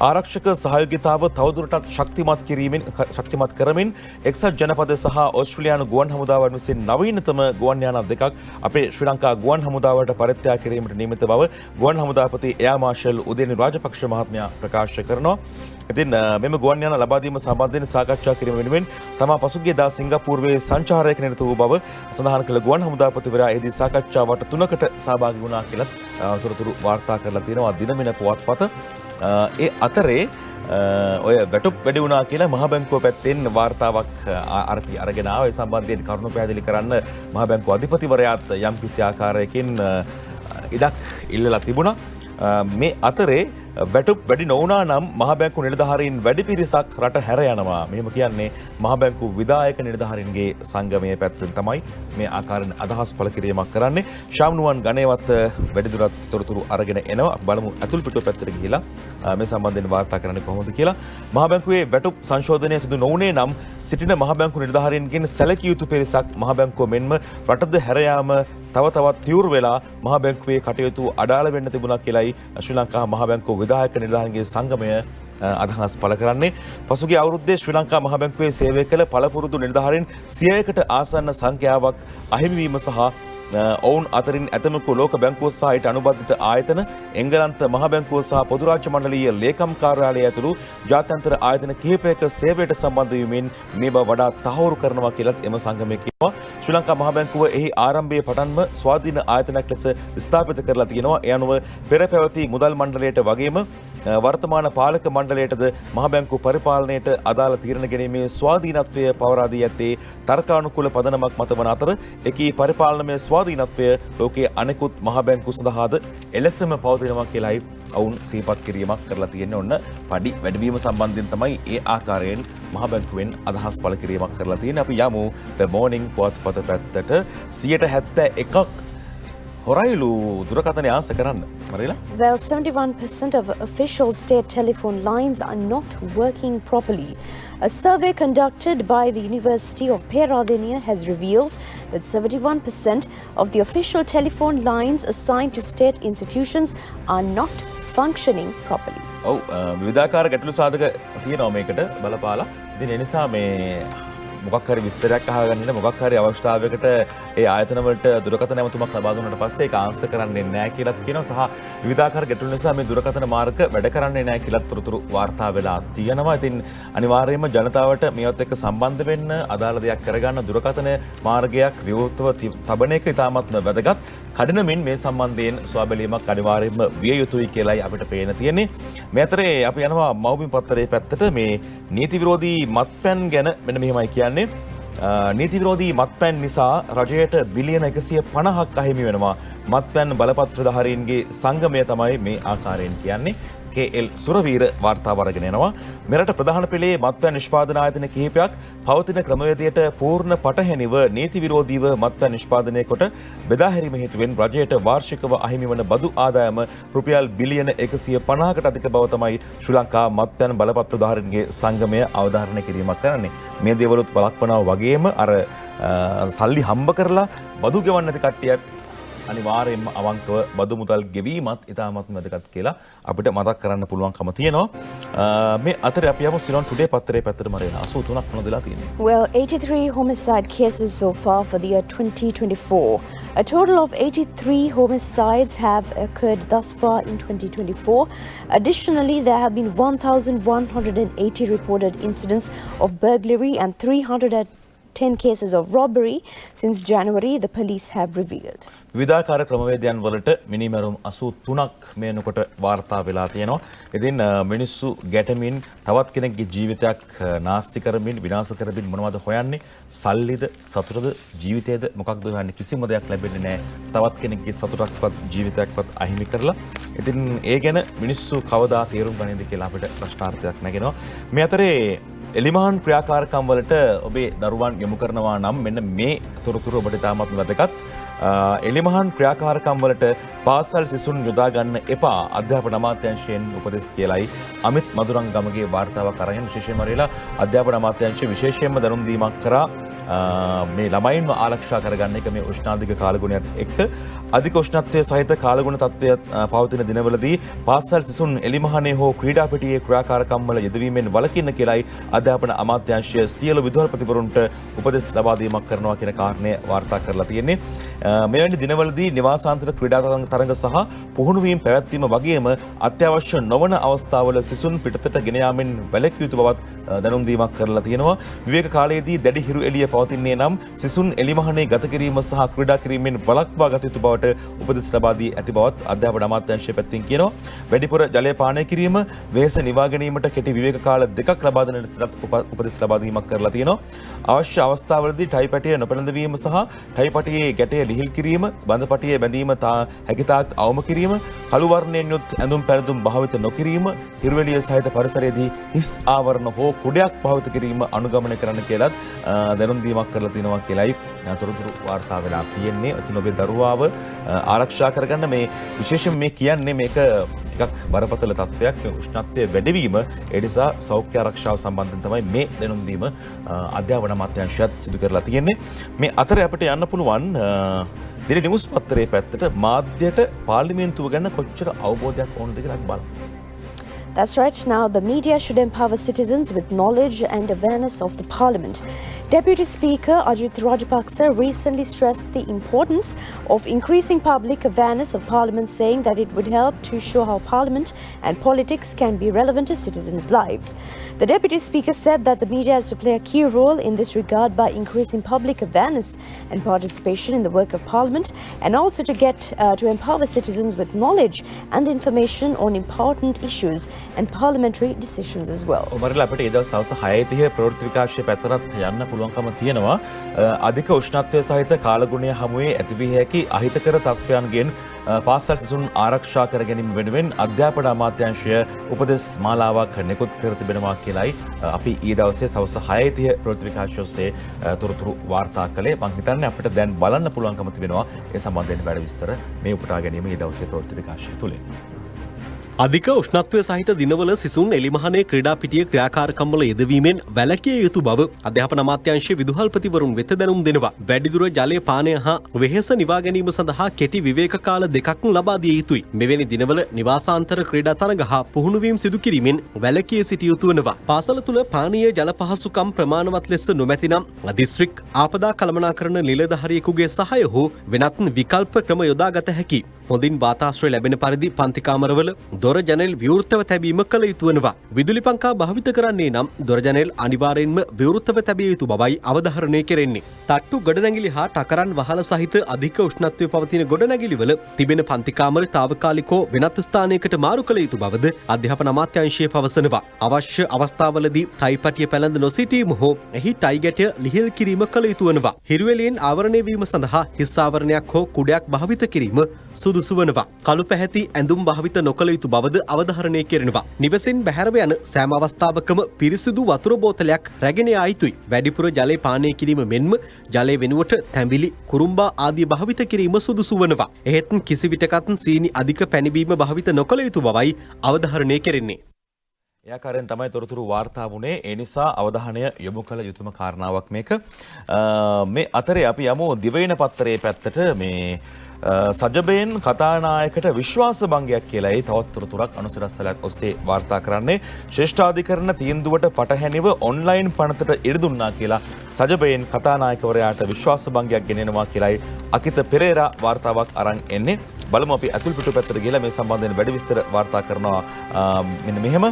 A: ආරක්ෂක සහයෝගිතාව තවදුරටත් ශක්තිමත් කරමින් එක්සත් ජනපද සහ ඕස්ට්‍රේලියානු ගුවන් හමුදාවන් විසින් නවීනතම ගුවන් යාන දෙකක් අපේ ශ්‍රී ලංකා ගුවන් හමුදාවට පරිත්‍යාග කිරීමට නියමිත බව ගුවන් හමුදාපති එයා මාර්ෂල් උදේනි රාජපක්ෂ මහත්මයා ප්‍රකාශ කරනවා. ඉතින් මෙම ගුවන් යාන ලබා දීම සම්බන්ධයෙන් සාකච්ඡා කිරීම වෙනුවෙන් තමා පසුගියදා සිංගප්පූරුවේ සංචාරයක නිරත වූ බව සඳහන් කළ ගුවන් හමුදාපතිවරයා එහිදී සාකච්ඡාවට 3කට සහභාගී වුණා කියලා තොරතුරු වාර්තා කරලා තියෙනවා දිනමින පුවත්පත. ඒ අතරේ ඔය වැටුප් වැඩි වුණා කියලා මහ බැංකුව පැත්තෙන් වාර්තාවක් අරගෙන ආවා. ඒ සම්බන්ධයෙන් කරුණු පැහැදිලි කරන්න මහ බැංකුව අධිපතිවරයාත් යම්කිසි ආකාරයකින් ඉඩක් ඉල්ලලා තිබුණා. මේ අතරේ වැටුප් වැඩි නොවුණා නම් මහ බැංකු නිලධාරීන් වැඩි පිරිසක් රට හැර යනවා. මෙහෙම කියන්නේ මහ බැංකු විධායක නිලධාරීන්ගේ සංගමයේ පැත්තෙන් තමයි මේ ආකාරයෙන් අදහස් පළ කිරීමක් කරන්නේ. ශාම්නුවන් ගණේවත් වැඩිදුරටත් තොරතුරු අරගෙන එනවා. අපි බලමු අතුල් පිටුව පැත්තට ගිහිලා මේ සම්බන්ධයෙන් වාර්තා කරන්නේ කොහොමද කියලා. මහ බැංකුවේ වැටුප් සංශෝධනය සිදු නොවුනේ නම් සිටින මහ බැංකු නිලධාරීන්ගෙන් සැලකිය යුතු පිරිසක් මහ බැංකුව මෙන්ම රටද හැර යාම තවත් තීව්‍ර වෙලා මහ බැංකුවේ කටයුතු අඩාල වෙන්න තිබුණා කියලායි ශ්‍රී ලංකා මහ බැංකුව විධායක නිලධාරීන්ගේ සංගමය අදහස් පළ කරන්නේ. පසුගිය අවුරුද්දේ ශ්‍රී ලංකා මහ බැංකුවේ සේවය කළ පළපුරුදු නිලධාරීන් 100කට ආසන්න සංඛ්‍යාවක් අහිමි වීම සහ ඔවුන් අතරින් ඇතමෙකු ලෝක බැංකුව සහ ඊට අනුබද්ධිත ආයතන එංගලන්ත මහ බැංකුව සහ පොදු රාජ්‍ය මණ්ඩලීය ලේකම් කාර්යාලය ඇතුළු ජාත්‍යන්තර ආයතන කිහිපයක සේවයට සම්බන්ධ වීමෙන් මේ බව වඩා තහවුරු කරනවා කියලත් එම සංගමය කියනවා. ශ්‍රී ලංකා මහ බැංකුව එහි ආරම්භයේ පටන්ම ස්වාධීන ආයතනයක් ලෙස ස්ථාපිත කරලා තියෙනවා. ඒ අනුව පෙර පැවති මුදල් මණ්ඩලයට වගේම වර්තමාන පාලක මණ්ඩලයටද මහ බැංකු පරිපාලනයට අදාළ තීරණ ගැනීමේ ස්වාධීනත්වය පවරා දී ඇත්තේ තර්කානුකූල පදනමක් මත වන අතර එකී පරිපාලනමය ස්වාධීනත්වය ලෝකයේ අනෙකුත් මහ බැංකු සඳහාද එලෙසම පවතිනවා කියලායි ඔවුන් සිහිපත් කිරීමක් කරලා තියෙන්නේ. ඔන්න පඩි වැඩිවීම සම්බන්ධයෙන් තමයි ඒ ආකාරයෙන් මහ බැංකුවෙන් අදහස් පළ කිරීමක් කරලා තියෙන්නේ. අපි යමු ද මෝර්නිං පුවත්පත පැත්තට 71ක් හොරයිලු දුරකථනය ආස කරන්න. මරිලා?
B: Well, 71% of official state telephone lines are not working properly. A survey conducted by the University of Paththaren has revealed that 71% of the official telephone lines assigned to state institutions are not functioning properly.
A: ඔව් විවිධාකාර ගැටලු සාධක තියෙනවා මේකට බලපාලා. ඉතින් ඒ නිසා මේ මොකක් හරි විස්තරයක් අහගන්න ඉන්න මොකක් හරි අවස්ථාවයකට ඒ ආයතන වලට දුරකථන ඇමතුමක් ලබා දුන්නාට පස්සේ ඒක ආන්සර් කරන්නේ නැහැ කියලාත් කියනවා සහ විවිධාකාර ගැටලු නිසා මේ දුරකථන මාර්ග වැඩ කරන්නේ නැහැ කියලා තොරතුරු වාර්තා වෙලා තියෙනවා. ඉතින් අනිවාර්යයෙන්ම ජනතාවට මේවත් එක්ක සම්බන්ධ වෙන්න අදාළ දෙයක් කරගන්න දුරකථන මාර්ගයක් විවෘතව තබන එක ඉතාමත් වැදගත්. කඩිනමින් මේ සම්බන්ධයෙන් සුවබැලීමක් අනිවාර්යයෙන්ම විය යුතුයි කියලායි අපිට පේන තියෙන්නේ. මේ අතරේ අපි යනවා මව්බිම් පත්තරේ පැත්තට මේ නීති විරෝධී මත්පැන් ගැන මෙන්න මෙහෙමයි කියන්නේ. නීති විරෝධී මත්පැන් නිසා රජයට බිලියන 150ක් අහිමි වෙනවා. මත්පැන් බලපත්‍රධාරීන්ගේ සංගමය තමයි මේ ආකාරයෙන් කියන්නේ. KL සුරවීර වාර්තාව අරගෙන යනවා. මෙරට ප්‍රධාන පෙළේ මත්පැන් නිෂ්පාදන ආයතන කිහිපයක් පවතින ක්‍රමවේදයට පූර්ණ පටහැනිව නීති විරෝධීව මත්පැන් නිෂ්පාදනය කොට බෙදා හැරීම හේතුවෙන් රජයට වාර්ෂිකව අහිමි වන බදු ආදායම රුපියල් බිලියන 150කට අධික බව තමයි ශ්‍රී ලංකා මත්පැන් බලපත්‍රධාරීන්ගේ සංගමය අවධාරණය කිරීමක් කරන්නේ. මේ දේවලුත් වළක්වනවා වගේම අර සල්ලි හම්බ කරලා බදු ගෙවන්න නැති කට්ටියක් අනිවාර්යයෙන්ම අවංකව බදු මුදල් ගෙවීමත් ඉතාමත් වැදගත් කියලා අපිට මතක් කරන්න පුළුවන්කම තියෙනවා. මේ අතරේ අපි යමු සිලොන් ටුඩේ පත්තරේ පැත්තට මරේන 83ක් මොනදලා තියෙන්නේ.
B: Well, 83 homicide cases so far for the year 2024. A total of 83 homicides have occurred thus far in 2024. Additionally, there have been 1,180 reported incidents of burglary and 310 cases of robbery since January, the police have revealed.
A: විවිධාකාර ක්‍රමවේදයන් වලට මිනිමැරුම් 83ක් මේනකොට වාර්තා වෙලා තියෙනවා. ඉතින් මිනිස්සු ගැටමින් තවත් කෙනෙක්ගේ ජීවිතයක් නාස්ති කරමින් විනාශ කරමින් මොනවද හොයන්නේ? සල්ලිද, සතුටද, ජීවිතයද මොකක්ද හොයන්නේ? කිසිම දෙයක් ලැබෙන්නේ නැහැ. තවත් කෙනෙක්ගේ සතුටක්වත් ජීවිතයක්වත් අහිමි කරලා. ඉතින් ඒ ගැන මිනිස්සු කවදා තේරුම් ගන්නේද කියලා අපිට ප්‍රශ්නාර්ථයක් නැගෙනවා. මේ අතරේ එලිමහන් ක්‍රියාකාරකම් වලට ඔබේ දරුවන් යොමු කරනවා නම් මෙන්න මේ තොරතුරු ඔබට තාමත් වැදගත්. එලිමහන් ක්‍රියාකාරකම් වලට පාසල් සිසුන් යොදා ගන්න එපා අධ්‍යාපන අමාත්‍යාංශයෙන් උපදෙස් කියලායි අමිත් මදුරංග ගමගේ වාර්තාවක් අරගෙන විශේෂයෙන්ම රේලා අධ්‍යාපන අමාත්‍යාංශය විශේෂයෙන්ම දැනුම් දීමක් කරා මේ ළමයින්ව ආරක්ෂා කරගන්න එක මේ උෂ්ණාධික කාලගුණයත් එක්ක අධික උෂ්ණත්වයේ සහිත කාලගුණ තත්ත්වය පවතින දිනවලදී පාසල් සිසුන් එලිමහනේ හෝ ක්‍රීඩා පිටියේ ක්‍රියාකාරකම් වල යෙදවීමෙන් වළකින්න කියලායි අධ්‍යාපන අමාත්‍යාංශය සියලු විදුහල්පතිවරුන්ට උපදෙස් ලබා දීමක් කරනවා කියන කාරණය වාර්තා කරලා තියෙන්නේ. මෙවැනි දිනවලදී නිවාසාන්තර ක්‍රීඩා තරඟ සහ පුහුණුවීම් පැවැත්වීම වගේම අත්‍යවශ්‍ය නොවන අවස්ථාවල සිසුන් පිටතට ගෙන යාමෙන් වැළැක්විය යුතු බවත් දැනුම් දීමක් කරලා තියෙනවා. විවේක කාලයේදී දැඩි හිරු එළිය පවතින්නේ නම් සිසුන් එලිමහනේ ගත කිරීම සහ ක්‍රීඩා කිරීමෙන් වළක්වා ගත යුතු බවට උපදෙස් ලබා දී ඇති බවත් අධ්‍යාපන අමාත්‍යාංශය පැත්තෙන් කියනවා. වැඩිපුර ජලය පානය කිරීම, වෙහෙස නිවා ගැනීමට කෙටි විවේක කාල දෙකක් ලබා දෙන ලෙසත් උපදෙස් ලබා දීමක් කරලා තියෙනවා. අවශ්‍ය අවස්ථාවලදී ටයි පැටිය නොපැළඳවීම සහ ටයි පැටියේ ගැටය ලිහිල් කිරීම, බඳ පැටියේ බැඳීම හැකිතාක් අවම කිරීම, කළු වර්ණයෙන් යුත් ඇඳුම් පැළඳුම් භාවිත නොකිරීම, හිරුවෙලිය සහිත පරිසරයේදී හිස් ආවරණ හෝ කුඩයක් භාවිත කිරීම අනුගමනය කරන්න කියලාත් දැනුම් දීමක් කරලා තිනවා කියලායි තොරතුරු වාර්තා වෙලා තියෙන්නේ. ඉතින් ඔබේ දරුවාව ආරක්ෂා කරගන්න මේ විශේෂයෙන් මේ කියන්නේ මේක ටිකක් බරපතල තත්ත්වයක්. මේ උෂ්ණත්වය වැඩිවීම ඒ නිසා සෞඛ්‍ය ආරක්ෂාව සම්බන්ධයෙන් තමයි මේ දැනුම් දීම අධ්‍යාපන අමාත්‍යාංශයත් සිදු කරලා තියෙන්නේ. මේ අතරේ අපිට යන්න පුළුවන් දින නිවුස් පත්තරේ පැත්තට මාධ්‍යයට පාර්ලිමේන්තුව ගැන කොච්චර අවබෝධයක් ඕනද කියලා බලමු.
B: That's right. Now, the media should empower citizens with knowledge and awareness of the Parliament. Deputy Speaker Ajit Rajapaksa recently stressed the importance of increasing public awareness of Parliament, saying that it would help to show how Parliament and politics can be relevant to citizens' lives. The Deputy Speaker said that the media has to play a key role in this regard by increasing public awareness and participation in the work of Parliament, and also to empower citizens with knowledge and information on important issues and parliamentary decisions as well.
A: ඔබරලා අපිට ඒ දවස් සවස් 6:30 ප්‍රවෘත්ති විකාශය පැත්තට යන්න පුළුවන්කම තියෙනවා. අධික උෂ්ණත්වය සහිත කාලගුණය හමුවේ ඇතිවිය හැකි අහිතකර තත්ත්වයන්ගෙන් පාසල් සිසුන් ආරක්ෂා කර ගැනීම වෙනුවෙන් අධ්‍යාපන අමාත්‍යාංශය උපදෙස් මාලාවක් නිකුත් කර තිබෙනවා කියලායි අපි ඊ දවසේ සවස් 6:30 ප්‍රවෘත්ති විකාශය ඔස්සේ තොරතුරු වාර්තා කළේ. මම හිතන්නේ අපිට දැන් බලන්න පුළුවන්කම තිබෙනවා ඒ සම්බන්ධයෙන් වැඩ විස්තර මේ උපුටා ගැනීම ඊ දවසේ ප්‍රවෘත්ති විකාශය තුලින්.
C: අධික උෂ්ණත්වය සහිත දිනවල සිසුන් එලිමහනේ ක්‍රීඩා පිටිය ක්‍රියාකාරකම්වල යෙදවීමෙන් වැළකිය යුතු බව අධ්‍යාපන අමාත්‍යාංශයේ විදුහල්පතිවරුන් වෙත දැනුම් දෙනවා. වැඩිදුර ජලය පානය හා වෙහෙස නිවා ගැනීම සඳහා කෙටි විවේක කාල දෙකක් ලබා දිය යුතුයි. මෙවැනි දිනවල නිවාසාන්තර ක්‍රීඩා තරඟ හා පුහුණුවීම් සිදු කිරීමෙන් වැළකී සිටිය යුතු වෙනවා. පාසල තුල පානීය ජල පහසුකම් ප්‍රමාණවත් ලෙස නොමැතිනම් දිස්ත්‍රික් ආපදා කළමනාකරණ නිලධාරියෙකුගේ සහාය හෝ වෙනත් විකල්ප ක්‍රම යොදා ගත හැකියි. හොඳින් වාතාශ්‍රය ලැබෙන පරිදි පන්ති කාමරවල දොර ජනෙල් විවෘතව තැබීම කළ යුතු වෙනවා. විදුලි පංකා භාවිත කරන්නේ නම් දොර ජනෙල් අනිවාර්යෙන්ම විවෘතව තැබිය යුතු බවයි අවධාරණය කෙරෙන්නේ. තට්ටු ගොඩනැගිලි හා ටකරන් වහල සහිත අධික උෂ්ණත්වය පවතින ගොඩනැගිලිවල තිබෙන පන්ති කාමර තාවකාලිකව වෙනත් ස්ථානයකට මාරු කළ යුතු බවද අධ්‍යාපන අමාත්‍යාංශය පවසනවා. අවශ්‍ය අවස්ථාවලදී ටයි පටිය පැළඳ නොසිටීම හෝ එහි ටයි ගැටය ලිහිල් කිරීම කළ යුතු වෙනවා. හිරුවෙලියෙන් ආවරණය වීම සඳහා හිස් ආවරණයක් හෝ කුඩයක් භාවිත කිරීම සුදුසු වනවා. කළු පැහැති ඇඳුම් භාවිත නොකළ යුතු බවද අවධාරණය කෙරෙනවා. නිවසින් බැහැරව යන සෑම අවස්ථාවකම පිරිසිදු වතුර බෝතලයක් රැගෙන යා යුතුයි. වැඩිපුර ජලය පානය කිරීම මෙන්ම ජලය වෙනුවට තැඹිලි, කුරුම්බා ආදිය භාවිත කිරීම සුදුසු වනවා. එහෙත් කිසි විටකත් සීනි අධික පැණිබීම භාවිත නොකළ යුතු බවයි අවධාරණය කෙරෙන්නේ.
A: එයාකාරයෙන් තමයි තොරතුරු වාර්තා වුණේ. ඒ නිසා අවධානය යොමු කළ යුතුම කාරණාවක් මේක. මේ අතරේ අපි යමු දිවයින පත්තරේ පැත්තට. මේ සජබයෙන් කතානායකට විශ්වාස භංගයක් කියලායි තවත් තොරතුරක් අනුසරස්තලයක් ඔස්සේ වාර්තා කරන්නේ. ශ්‍රේෂ්ඨාධිකරණ තීන්දුවට පටහැනිව ඔන්ලයින් පනතට ඉඩ දුන්නා කියලා සජබයෙන් කතානායකවරයාට විශ්වාස භංගයක් ගෙනෙනවා කියලායි අකිත පෙරේරා වාර්තාවක් අරන් එන්නේ. බලමු අපි අතුල් පිටු පැත්තට ගිහලා මේ සම්බන්ධයෙන් වැඩි විස්තර වාර්තා කරනවා. මෙන්න මෙහෙම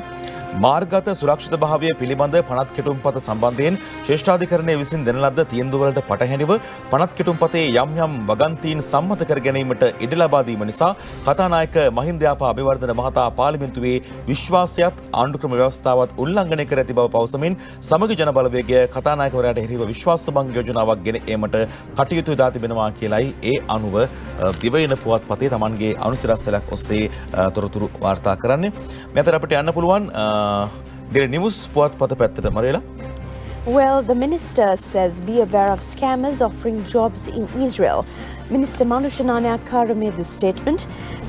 A: මාර්ගගත සුරක්ෂිත භාවය පිළිබඳ පනත් කෙටුම්පත සම්බන්ධයෙන් ශ්‍රේෂ්ඨාධිකරණය විසින් දෙන ලද්ද තීන්දුවලට පටහැනිව පනත් කෙටුම්පතේ යම් යම් වගන්තීන් සම්මත කර ගැනීමට ඉඩ ලබා දීම නිසා කතානායක මහින්දයාපා අබේවර්ධන මහතා පාර්ලිමේන්තුවේ විශ්වාසයත් ආණ්ඩුක්‍රම ව්‍යවස්ථාවත් උල්ලංඝනය කර ඇති බව පවසමින් සමග ජන බලවේගය කතානායකවරයාට එරෙහිව විශ්වාස භංග යෝජනාවක් ගෙන ඒමට කටයුතු යොදා තිබෙනවා කියලයි ඒ අනුව දිවයින පුවත්පතේ Tamanගේ අනුසිරස්සලක් ඔස්සේ තොරතුරු වාර්තා කරන්නේ. මෙතන අපිට යන්න පුළුවන් Daily News පුවත්පත පැත්තට මරේලා.
B: Well, the minister says be aware of scammers offering jobs in Israel. Minister Manusha Nanayakkara made this statement.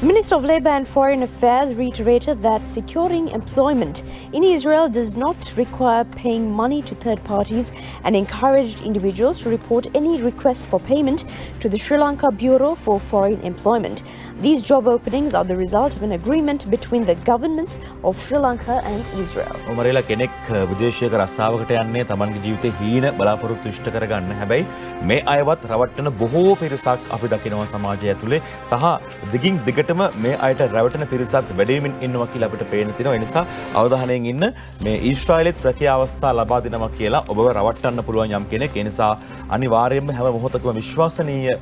B: Minister of Labour and Foreign Affairs reiterated that securing employment in Israel does not require paying money to third parties and encouraged individuals to report any requests for payment to the Sri Lanka Bureau for Foreign Employment. These job openings are the result of an agreement between the governments of Sri Lanka and Israel.
A: මරේලා කෙනෙක් විදේශයක රස්සාවකට යන්නේ තමන්ගේ ජීවිතේ හීන බලාපොරොත්තු ඉෂ්ට කරගන්න. හැබැයි මේ අයවත් රවට්ටන බොහෝ පිරිසක් අපි දකිනවා සමාජය ඇතුලේ සහ දිගින් දිගටම මේ අයට රැවටෙන පිරිසක් වැඩිමින් ඉන්නවා කියලා අපිට පේන තියෙනවා. ඒ නිසා අවධානයෙන් ඉන්න. මේ ඊශ්‍රායලෙත් රැකියා අවස්ථා ලබා දෙනවා කියලා ඔබව රවට්ටන්න පුළුවන් යම් කෙනෙක්. ඒ නිසා අනිවාර්යයෙන්ම හැම මොහොතකම විශ්වාසනීය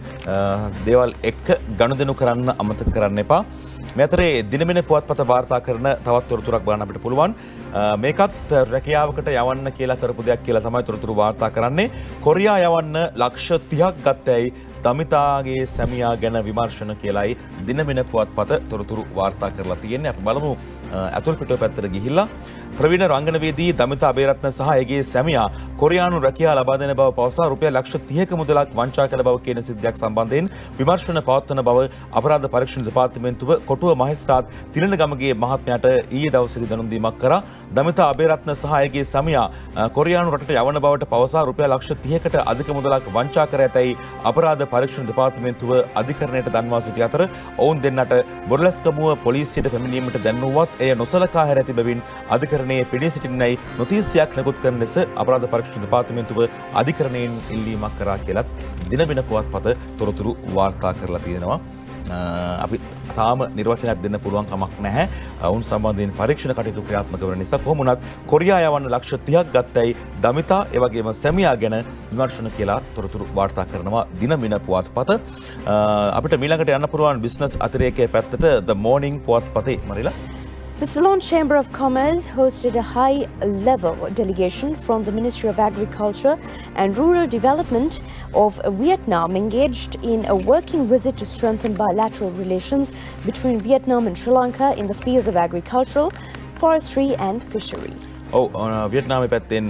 A: දේවල් එක්ක ගනුදෙනු කරන්න අමතක කරන්න එපා. මේ අතරේ දිනමින පුවත්පත වාර්තා කරන තවත් තොරතුරක් බලන්න අපිට පුළුවන්. මේකත් රැකියාවකට යවන්න කියලා කරපු දෙයක් කියලා තමයි තොරතුරු වාර්තා කරන්නේ. කොරියා යවන්න ලක්ෂ 30ක් ගත්තයි දමිතාගේ සැමියා ගැන විමර්ශන කියලායි දිනමින පුවත්පත තොරතුරු වාර්තා කරලා තියෙන්නේ. අපි බලමු අතුල් පිටුව පැත්තට ගිහිල්ලා ප්‍රවීණ රංගනවේදී දමිතා අබේරත්න සහ ඇගේ සැමියා කොරියානු රැකියා ලබා දෙන බව පවසා රුපියල් ලක්ෂ 30ක මුදලක් වංචා කළ බව කියන සිද්ධියක් සම්බන්ධයෙන් විමර්ශන පවත්වන බව අපරාධ පරීක්ෂණ දෙපාර්තමේන්තුව කොටුව මහේස්ත්‍රාත් තිරණගමගේ මහත්මයාට ඊයේ දවසේදී දැනුම් දීමක් කරා. දමිතා අබේරත්න සහ ඇගේ සැමියා කොරියානු රටට යවන බවට පවසා රුපියල් ලක්ෂ 30කට අධික මුදලක් වංචා කර ඇතැයි අපරාධ පරීක්ෂණ දෙපාර්තමේන්තුව අධිකරණයට දන්වා සිටි අතර ඔවුන් දෙන්නට බොරලැස්කමුව පොලිසියට පැමිණීමට දැන්වුවත් එය නොසලකා හැර ඇති බැවින් අධිකරණයේ පිටී සිටින්නයි නොතීසියක් නිකුත් කරන ලෙස අපරාධ පරීක්ෂණ දෙපාර්තමේන්තුව අධිකරණයෙන් ඉල්ලීමක් කරා කියලත් දිනබින පුවත්පත තොරතුරු වාර්තා කරලා තියෙනවා. අපි තාම නිර්වචනයක් දෙන්න පුළුවන් කමක් නැහැ. ඔවුන් සම්බන්ධයෙන් පරීක්ෂණ කටයුතු ක්‍රියාත්මක වන නිසා කොහොම වුණත් කොරියා යවන්න ලක්ෂ 30ක් ගත්තයි දමිතා ඒ වගේම සැමියා ගැන විමර්ශන කියලා තොරතුරු වාර්තා කරනවා දිනමින පුවත්පත. අපිට ඊළඟට යන්න පුළුවන් බිස්නස් අතිරේකයේ පැත්තට The Morning පුවත්පතේ මරිලා.
B: The Ceylon Chamber of Commerce hosted a high-level delegation from the Ministry of Agriculture and Rural Development of Vietnam engaged in a working visit to strengthen bilateral relations between Vietnam and Sri Lanka in the fields of agricultural, forestry and fishery.
A: ඔව් වියට්නාමයේ පැත්තෙන්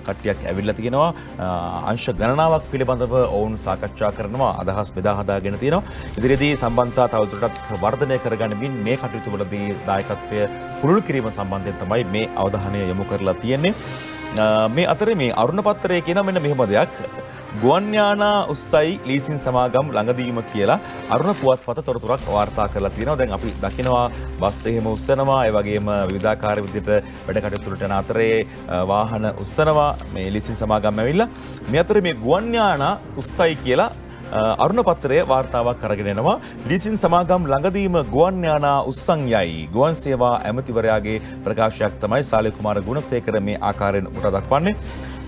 A: කට්ටියක් ඇවිල්ලා තියෙනවා අංශ ගණනාවක් පිළිබඳව ඔවුන් සාකච්ඡා කරනවා අදහස් බෙදා හදාගෙන තියෙනවා ඉදිරියේදී සම්බන්ධතා තවදුරටත් වර්ධනය කරගන්නමින් මේ කටයුතු වලදී දායකත්වය පුළුල් කිරීම සම්බන්ධයෙන් තමයි මේ අවධානය යොමු කරලා තියෙන්නේ මේ අතරේ මේ අරුණ පත්‍රයේ කියන මෙන්න මෙහෙම දෙයක් ගුවන් යානා උස්සයි ලීසින් සමාගම් ළඟදීම කියලා අරුණ පුවත්පත තොරතුරක් වාර්තා කරලා තියෙනවා. දැන් අපි දකිනවා බස් එහෙම උස්සනවා, ඒ වගේම විවිධාකාර විදිහට වැඩ කටයුතු වලට යන අතරේ වාහන උස්සනවා මේ ලීසින් සමාගම් ඇවිල්ලා. මේ අතරේ මේ ගුවන් යානා උස්සයි කියලා අරුණ පත්‍රයේ වාර්තාවක් අරගෙන එනවා. ලීසින් සමාගම් ළඟදීම ගුවන් යානා උස්සන් යයි. ගුවන් සේවා ඇමතිවරයාගේ ප්‍රකාශයක් තමයි සාලේ කුමාර ගුණසේකර මේ ආකාරයෙන් උට දක්වන්නේ.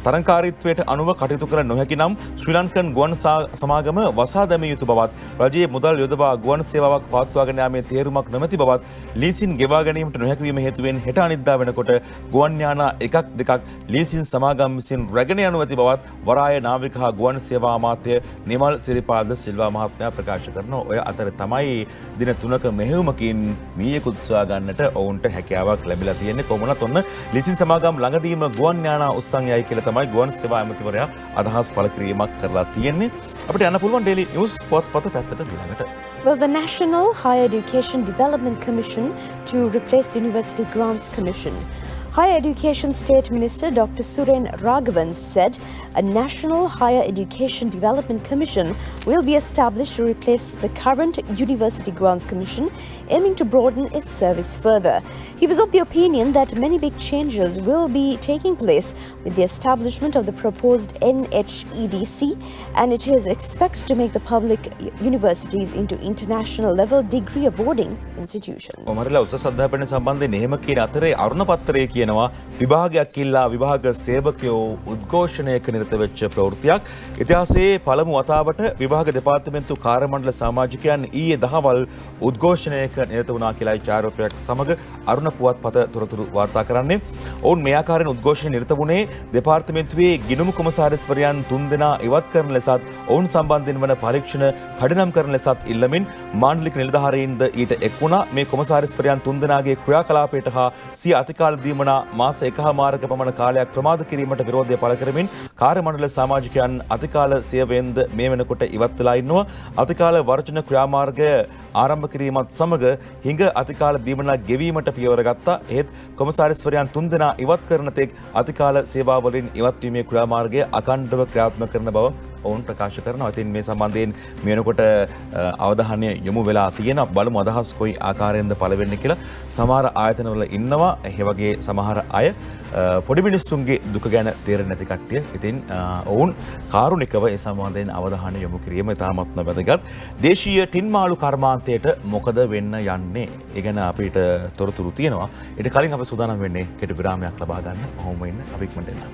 A: තරංකාරීත්වයට අනුව කටයුතු කළ නොහැකි නම් ශ්‍රී ලංකන් ගුවන් සමාගම වසා දැමිය යුතු බවත් රජයේ මුදල් යොදවා ගුවන් සේවාවක් පවත්වාගෙන යාමේ තේරුමක් නොමැති බවත් ලීසින් ගෙවා ගැනීමට නොහැකි වීම හේතුවෙන් හෙට අනිද්දා වෙනකොට ගුවන් යානා එකක් දෙකක් ලීසින් සමාගම් විසින් රැගෙන යනු ඇති බවත් වරාය නාවික හා ගුවන් සේවා අමාත්‍ය නිමල් සිරිපාද සිල්වා මහත්මයා ප්‍රකාශ කරනවා. ඔය අතර තමයි දින 3ක මෙහෙයුමකින් මීයකුත් සොයා ගන්නට ඔවුන්ට හැකියාවක් ලැබිලා තියෙන්නේ. කොහොමවත් ඔන්න ලීසින් සමාගම් ළඟදීම ගුවන් යානා උස්සන් යයි කියලා තමයි ගුවන් සේවා ඇමතිවරයා අදහස් පළ කිරීමක් කරලා තියෙන්නේ. අපිට යන්න පුළුවන් ඩේලි නිවුස් පොත්පත පැත්තට ඊළඟට.
B: Well, the National Higher Education Development Commission to replace the University Grants Commission. Higher Education State Minister Dr. Suren Raghavan said a National Higher Education Development Commission will be established to replace the current University Grants Commission, aiming to broaden its service further. He was of the opinion that many big changes will be taking place with the establishment of the proposed NHEDC, and it is expected to make the public universities into international level degree awarding institutions.
A: ඔමරලා උසස් අධ්‍යාපනය සම්බන්ධයෙන් එහෙම කියන අතරේ අරුණ පත්‍රයේ කියනවා විභාගයක් ඉල්ලා විභාග සේවකයෝ උද්ඝෝෂණයක නිරත වෙච්ච ප්‍රවෘත්තියක්. ඉතිහාසයේ පළමු වතාවට විභාග දෙපාර්තමේන්තු කාර්ය මණ්ඩල සමාජිකයන් ඊයේ දහවල් උද්ඝෝෂණයක නිරත වුණා කියලායි ඡායාරූපයක් සමග අරුණ පුවත්පත තොරතුරු වාර්තා කරන්නේ. ඔවුන් මේ ආකාරයෙන් උද්ඝෝෂණය නිරත වුණේ දෙපාර්තමේන්තුවේ ගිණුම් කොමසාරිස්වරයන් 3 දෙනා ඉවත් කරන ලෙසත් ඔවුන් සම්බන්ධයෙන් වන පරීක්ෂණ කඩිනම් කරන ලෙසත් ඉල්ලමින් මාණ්ඩලික නිලධාරීන්ද ඊට එක් වුණා. මේ කොමසාරිස්වරයන් 3 දෙනාගේ ක්‍රියාකලාපයට හා සිය අතිකාල දීමනා මාස 1.5 පමණ කාලයක් ප්‍රමාද කිරීමට විරෝධය පළ කරමින් කාර්ය මණ්ඩල සමාජිකයන් අතිකාල සේවයෙන්ද මේ වෙනකොට ඉවත් වෙලා ඉන්නවා. අතිකාල වර්ජන ක්‍රියාමාර්ගය ආරම්භ කිරීමත් සමග හිඟ අතිකාල දීමනා ගෙවීමට පියවර ගත්තා. එහෙත් කොමසාරිස්වරයන් 3 දෙනා ඉවත් කරන තෙක් අතිකාල සේවාවලින් ඉවත් වීමේ ක්‍රියාමාර්ගය අඛණ්ඩව ක්‍රියාත්මක කරන බව ඔවුන් ප්‍රකාශ කරනවා. ඉතින් මේ සම්බන්ධයෙන් මේ වෙනකොට අවධානය යොමු වෙලා තියෙන බලමු අදහස් කොයි ආකාරයෙන්ද පළ වෙන්නේ කියලා. සමහර ආයතනවල ඉන්නවා ඒ වගේ සමහර අය පොඩි මිනිස්සුන්ගේ දුක ගැන තේරෙන්නේ නැති කට්ටිය. ඉතින් ඔවුන් කාරුණිකව ඒ සම්බන්ධයෙන් අවධානය යොමු කිරීම ඉතාමත්ම වැදගත්. දේශීය ටින්මාළු කර්මාන්තයට මොකද වෙන්න යන්නේ? ඒ ගැන අපිට තොරතුරු තියෙනවා. ඊට කලින් අපි සූදානම් වෙන්නේ කෙටි විරාමයක් ලබා ගන්න. ඔහොම ඉන්න අපි ඉක්මනට එන්න.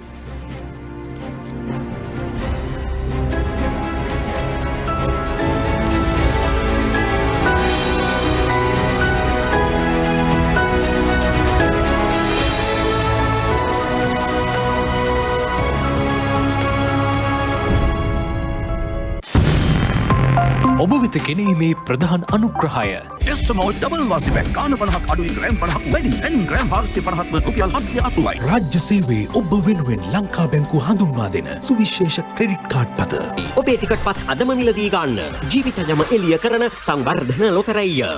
D: ඔබ වෙත ගෙනීමේ ප්‍රධාන අනුග්‍රහය
E: ටෙස්ටමෝල් ඩබල් වාසිපැක් ගාන 50ක් අඩුයි ග්‍රෑම් 50ක් වැඩි දැන් ග්‍රෑම් 450ක්ම රුපියල් 780යි.
D: රාජ්‍ය සේවයේ ඔබ වෙනුවෙන් ලංකා බැංකුව හඳුන්වා දෙන සුවිශේෂ ක්‍රෙඩිට් කාඩ් පත.
F: ඔබේ ටිකට් පත් අදම මිලදී ගන්න. ජීවිතයම එළිය කරන සංවර්ධන ලොතරැයිය.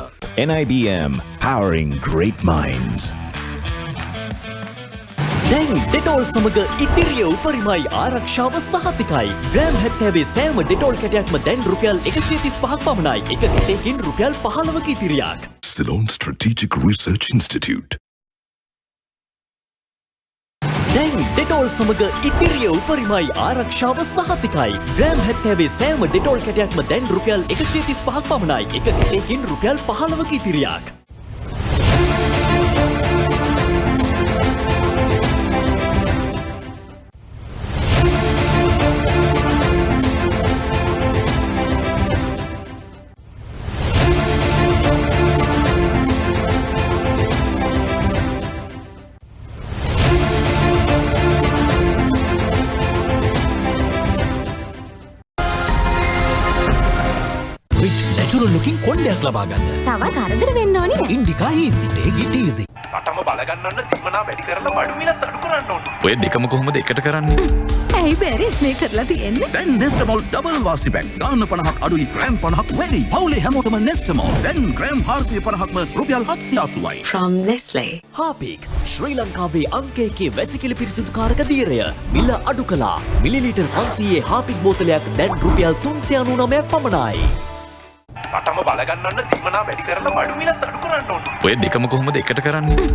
G: NIBM Powering Great Minds.
F: දැන් ඩෙටෝල් සමග ඉතිරිය උපරිමයි ආරක්ෂාව සහතිකයි. ග්‍රෑම් 70 සෑම ඩෙටෝල් කැටයක්ම දැන් රුපියල් 135ක් පමණයි. එක කැටයකින් රුපියල් 15ක ඉතිරියක්.
E: Ceylon Strategic Research Institute.
F: දැන් ඩෙටෝල් සමග ඉතිරිය උපරිමයි ආරක්ෂාව සහතිකයි. ග්‍රෑම් 70 සෑම ඩෙටෝල් කැටයක්ම දැන් රුපියල් 135ක් පමණයි. එක කැටයකින් රුපියල් 15ක ඉතිරියක්.
D: ඩවුන්ලෝඩින් කොණ්ඩයක් ලබා ගන්න.
H: තවත් කරදර වෙන්න ඕනේ නෑ.
D: Indika easy take it easy.
I: රටම බලගන්නන්න දීමනා වැඩි කරලා බඩු මිලත් අඩු කරන්න ඕන.
J: ඔය දෙකම කොහොමද එකට කරන්නේ?
H: ඇයි බැරි මේ කරලා තියෙන්නේ?
E: දැන් නෙස්ටමෝල් ඩබල් වාසි පැක් ගාන 50ක් අඩුයි ග්‍රෑම් 50ක් වැඩි. පවුලේ හැමෝටම නෙස්ටමෝල්. දැන් ග්‍රෑම් 450ක්ම රුපියල් 780යි.
H: From Nestle.
F: හාපික් ශ්‍රී ලංකාවේ අංක 1 වැසිකිලි පිරිසිදුකාරක දීරය මිල අඩු කළා. මිලිලීටර් 500 හාපික් බෝතලයක් දැන් රුපියල් 399ක් පමණයි.
I: රටම බලගන්නන්න දීමනා වැඩි කරලා බඩු මිලත් අඩු කරන්න ඕන.
J: ඔය දෙකම කොහොමද එකට කරන්නේ?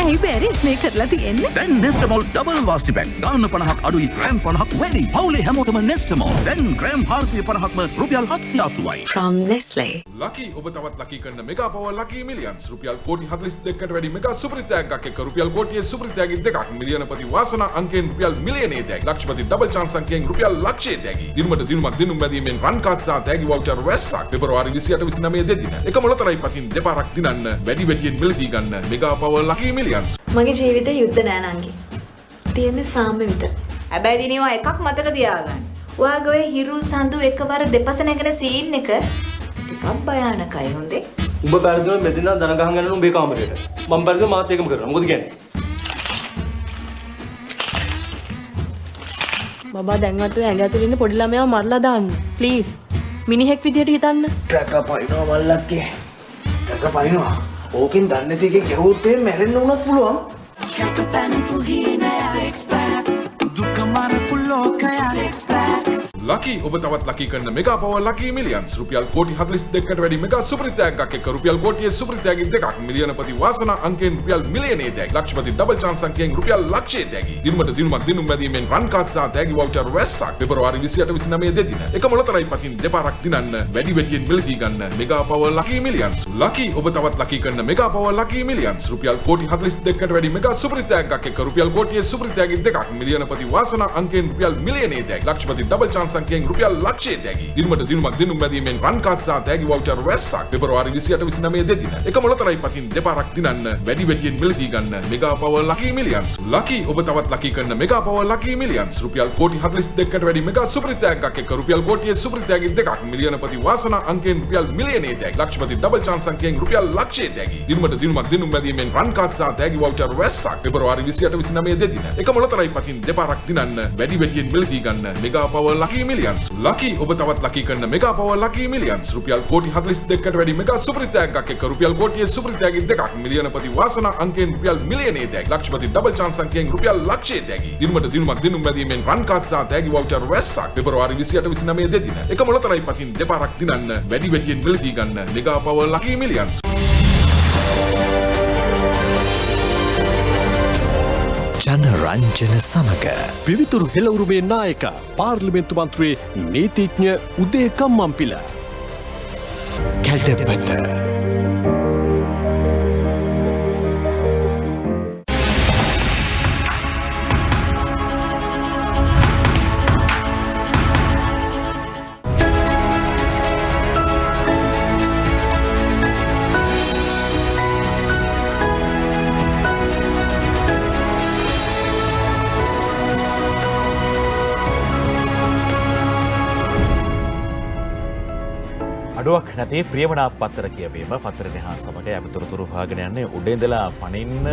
H: ඇයි බැරි මේ කරලා තියෙන්නේ?
E: දැන් නෙස්ටමෝල් ඩබල් වාසි පැක් ගාන 50ක් අඩුයි ග්‍රෑම් 50ක් වැඩි. පවුලේ හැමෝටම නෙස්ටමෝල්. දැන් ග්‍රෑම් 450ක්ම රුපියල් 780යි.
H: From Nestle.
K: ලකි ඔබ තවත් ලකි කරන මෙගා පවර් ලකි මිලියන්ස් රුපියල් කෝටි 42කට වැඩි මෙගා සුපර් ත්‍යාගයක් එක්ක රුපියල් කෝටියේ සුපර් ත්‍යාගි දෙකක් මිලියනපති වාසනා අංකයෙන් රුපියල් මිලියනයේ තෑගි ලක්ෂපති ඩබල් chance අංකයෙන් රුපියල් ලක්ෂයේ තෑගි දිනමට දිනුමක් දිනුම් බැදීමෙන් රන් කාඩ් සහ තෑගි වවුචර් රැස්සක් පෙබරවාරි 28 29 දෙදින එක මොළතරයි පතින් දෙපාරක් දිනන්න වැඩි වැඩියෙන් මිලදී ගන්න මෙගා පවර් ලකි මිලියන්ස්.
L: මගේ ජීවිතේ යුද්ධ නෑ නංගි. තියෙන්නේ සාම්‍ය විතර.
H: හැබැයි දිනවා එකක් මතක තියාගන්න. ඔයාගේ ඔය හිරු සඳු එකවර දෙපස නැගෙන සීන් එක ටිකක් භයානකයි හොඳේ.
M: උඹ පරිදම මෙදිනා දන ගහන් ගන්න උඹේ කාමරේට. මම පරිදම මාත් එකම කරනවා. මොකද කියන්නේ?
L: බබා දැන්වත් ඔය ඇඟ ඇතුළේ ඉන්න පොඩි ළමයාව මරලා දාන්න. ප්ලීස්. මිනිහෙක් විදියට හිතන්න.
M: ට්‍රැකර් පයින්නවා මල්ලක්කේ. ට්‍රැකර් පයින්නවා. ඕකෙන් දන්නේ නැති එකෙන් ගැහුවොත් එහෙම මැරෙන්න උනත් පුළුවන්.
K: ලකි ඔබ තවත් ලකි කරන මෙගා පවර් ලකි මිලියන්ස් රුපියල් කෝටි 42කට වැඩි මෙගා සුපර් ත්‍යාගයක් එක්ක රුපියල් කෝටියේ සුපර් ත්‍යාගි දෙකක් මිලියනපති වාසනා අංකයෙන් රුපියල් මිලියනයේ තෑගි ලක්ෂපති ඩබල් chance අංකයෙන් රුපියල් ලක්ෂයේ තෑගි දිනමට දිනුමක් දිනුම් බැදීමෙන් රන් කාඩ් සහ තෑගි වවුචර් රැස්සක් පෙබරවාරි 28 29 දෙදින එක මොළතරයි පතින් දෙපාරක් දිනන්න වැඩි වැඩියෙන් මිලදී ගන්න මෙගා පවර් ලකි මිලියන්ස්. ලකි ඔබ තවත් ලකි කරන මෙගා පවර් ලකි මිලියන්ස් රුපියල් කෝටි 42කට වැඩි මෙගා සුපර් ත්‍යාගයක් එක්ක රුපියල් කෝටියේ සුපර් තෑගි දෙකක් මිලියනපති වාසනා අංකයෙන් රුපියල් මිලියනයේ තෑගි ලක්ෂපති ඩබල් chance අංකයෙන් රුපියල් ලක්ෂයේ තෑගි දිනමට දිනුමක් දිනුම් බැදීමෙන් රන් කාඩ් සහ තෑගි වවුචර් රැස්සක් පෙබරවාරි 28 29 දෙදින එක මොළතරයි පතින් දෙපාරක් දිනන්න වැඩි වැඩියෙන් මිලදී ගන්න මෙගා පවර් ලකි මිලියන්ස්. ලකි ඔබ තවත් ලකි කරන මෙගා පවර් ලකි මිලියන්ස් රුපියල් කෝටි 42කට වැඩි මෙගා සුපර් ත්‍යාගයක් එක්ක රුපියල් කෝටියේ සුපර් තෑගි දෙකක් මිලියනපති වාසනා අංකයෙන් රුපියල් මිලියනයේ තෑගි ලක්ෂපති ඩබල් chance අංකයෙන් රුපියල් ලක්ෂයේ තෑගි දිනමට දිනුමක් දිනුම් බැදීමෙන් රන් කාඩ් සහ තෑගි වවුචර් රැස්සක් පෙබරවාරි 28 29 දෙදින එක මොළතරයි පතින් දෙපාරක් දිනන්න වැඩි වැඩියෙන් මිලදී ගන්න මෙගා පවර් ලකි මිලියන්ස්. ලකි ඔබ තවත් ලකි කරන මෙගා පවර් ලකි මිලියන්ස් රුපියල් කෝටි 42කට වැඩි මෙගා සුපර් ත්‍යාගයක් එක්ක රුපියල් කෝටියේ සුපර් තෑගි දෙකක් මිලියනපති වාසනා අංකයෙන් රුපියල් මිලියනයේ තෑගි ලක්ෂපති ඩබල් chance අංකයෙන් රුපියල් ලක්ෂයේ තෑගි දිනමට දිනුමක් දිනුම් බැදීමෙන් රන් කාඩ් සහ තෑගි වවුචර් රැස්සක් පෙබරවාරි 28 29 දෙදින එක මොළතරයි පතින් දෙපාරක් දිනන්න වැඩි වැඩියෙන් මිලදී ගන්න මෙගා පවර් ලකි මිලියන්ස්.
D: ජනරංජන සමග පිවිතුරු හෙළවුරුමේ නායක පාර්ලිමේන්තු මන්ත්‍රී නීතිඥ උදේ කම්මන්පිල කැඩපත
A: අඩුවක් නැති ප්‍රියමනාප පත්තර කියවීම Paththaren Eha සමග අපි තොරතුරු හොයාගෙන යන්නේ උඩ ඉඳලා පනින්න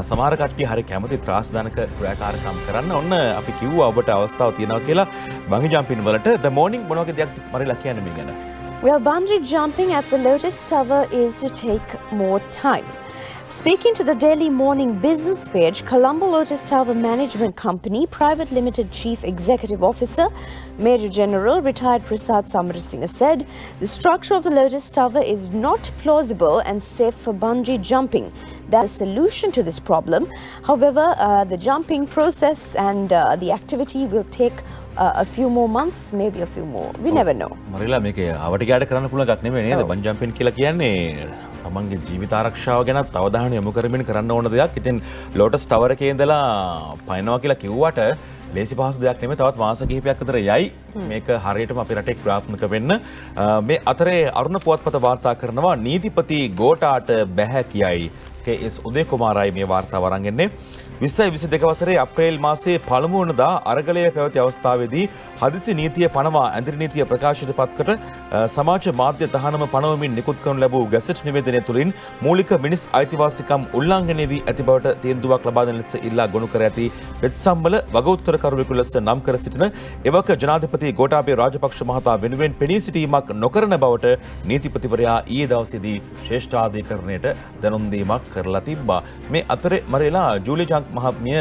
A: සමහර කට්ටිය හරි කැමති ත්‍රාසදායක ක්‍රියාකාරකම් කරන්න. ඔන්න අපි කිව්වා ඔබට අවස්ථාව තියෙනවා කියලා බංගි ජම්පින් වලට ද මෝර්නිං මොන වගේ දෙයක් මරිලා කියන්නේ මේ ගැන?
B: Well, bungee jumping at the Lotus Tower is to take more time. Speaking to the Daily Morning business page, Colombo Lotus Tower Management Company Private Limited Chief Executive Officer, Major General retired Prasad Samarasinghe said the structure of the Lotus Tower is not plausible and safe for bungee jumping. That's a solution to this problem. However, the jumping process and the activity will take a few more months, maybe a few more. We never know.
A: මරිලා මේක අවට ගෑඩ කරන්න පුළුවන් එකක් නෙමෙයි නේද? බං ජම්පින් කියලා කියන්නේ තමන්ගේ ජීවිත ආරක්ෂාව ගැනත් අවධානය යොමු කරමින් කරන්න ඕන දෙයක්. ඉතින් ලෝටස් ටවර් එකේ ඉඳලා පයින්නවා කියලා කිව්වට ලේසි පහසු දෙයක් නෙමෙයි. තවත් මාස කිහිපයක් විතර යයි මේක හරියටම අපේ රටේ ක්‍රියාත්මක වෙන්න. මේ අතරේ අරුණ පුවත්පත වාර්තා කරනවා නීතිපති ගෝඨාට බැහැ කියයි. KS උදේ කුමාරයි මේ වාර්තාව අරන් එන්නේ. 2022 වසරේ අප්‍රේල් මාසයේ පළමු වනදා අරගලය පැවති අවස්ථාවේදී හදිසි නීතිය පනවා ඇඳිරි නීතිය ප්‍රකාශයට පත්කර සමාජ මාධ්‍ය තහනම පනවමින් නිකුත් කරනු ලැබූ ගැසට් නිවේදනය තුළින් මූලික මිනිස් අයිතිවාසිකම් උල්ලංඝනය වී ඇති බවට තීන්දුවක් ලබා දෙන ලෙස ඉල්ලා ගොනු කර ඇති පෙත්සම්වල වගඋත්තරකරුවෙකු ලෙස නම් කර සිටින එවක ජනාධිපති ගෝඨාභය රාජපක්ෂ මහතා වෙනුවෙන් පෙනී සිටීමක් නොකරන බවට නීතිපතිවරයා ඊයේ දවසේදී ශ්‍රේෂ්ඨාධිකරණයට දැනුම් දීමක් කරලා තිබ්බා. මේ අතරේ මරේලා ජූලි මහත්මිය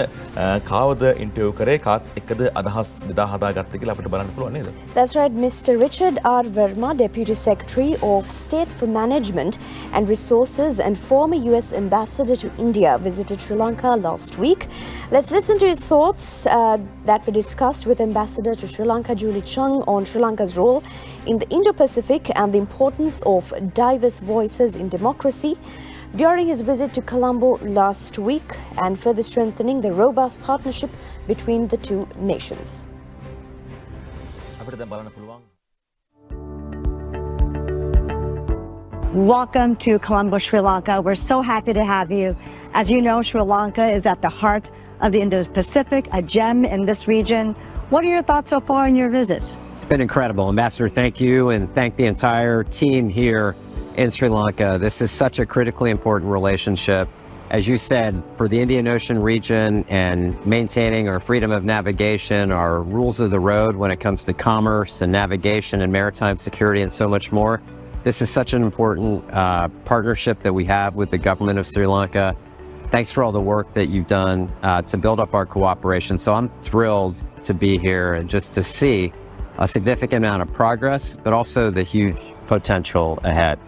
A: කාවද ඉන්ටර්වියු කරේ කාත් එක්කද අදහස් බෙදා හදාගත්තේ කියලා අපිට බලන්න පුළුවන් නේද?
B: That's right. Mr. Richard R Verma, Deputy Secretary of State for Management and Resources and former US Ambassador to India, visited Sri Lanka last week. Let's listen to his thoughts that were discussed with Ambassador to Sri Lanka Julie Chung on Sri Lanka's role in the Indo-Pacific and the importance of diverse voices in democracy during his visit to Colombo last week and further strengthening the robust partnership between the two nations.
N: Welcome to Colombo, Sri Lanka. We're so happy to have you. As you know, Sri Lanka is at the heart of the Indo-Pacific, a gem in this region. What are your thoughts so far on your visit?
O: It's been incredible. Ambassador, thank you, and thank the entire team here in Sri Lanka. This is such a critically important relationship. As you said, for the Indian Ocean region and maintaining our freedom of navigation, our rules of the road when it comes to commerce and navigation and maritime security and so much more. This is such an important partnership that we have with the government of Sri Lanka. Thanks for all the work that you've done to build up our cooperation. So I'm thrilled to be here and just to see a significant amount of progress, but also the huge potential ahead.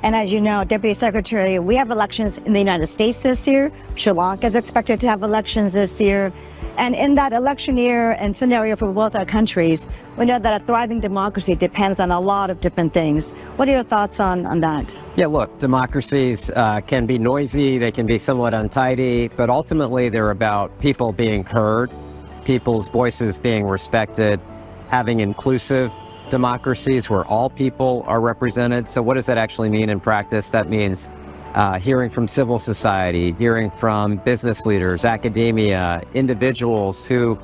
N: And as you know, Deputy Secretary, we have elections in the United States this year. Sri Lanka is expected to have elections this year. And in that election year and scenario for both our countries, we know that a thriving democracy depends on a lot of different things. What are your thoughts on that?
O: Yeah, look, democracies can be noisy, they can be somewhat untidy, but ultimately they're about people being heard, people's voices being respected, having inclusive democracies where all people are represented. So what does that actually mean in practice? That means hearing from civil society, hearing from business leaders, academia, individuals who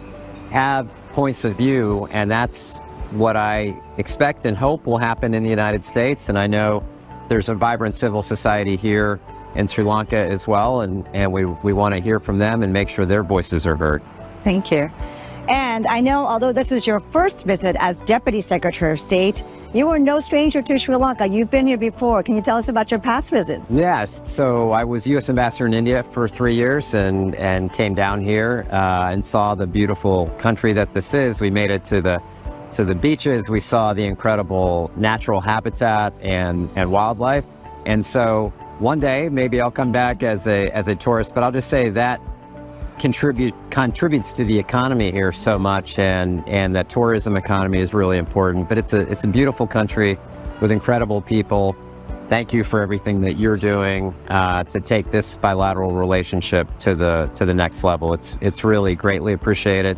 O: have points of view, and that's what I expect and hope will happen in the United States. And I know there's a vibrant civil society here in Sri Lanka as well, and we want to hear from them and make sure their voices are heard.
N: Thank you. And I know, although this is your first visit as Deputy Secretary of State, you are no stranger to Sri Lanka. You've been here before. Can you tell us about your past visits?
O: Yes, so I was U.S. Ambassador in India for 3 years and came down here and saw the beautiful country that this is. We made it to the beaches. We saw the incredible natural habitat and wildlife. And so one day, maybe I'll come back as a tourist, but I'll just say that contributes to the economy here so much, and that tourism economy is really important. But it's a beautiful country with incredible people. Thank you for everything that you're doing to take this bilateral relationship to the next level. It's really greatly appreciated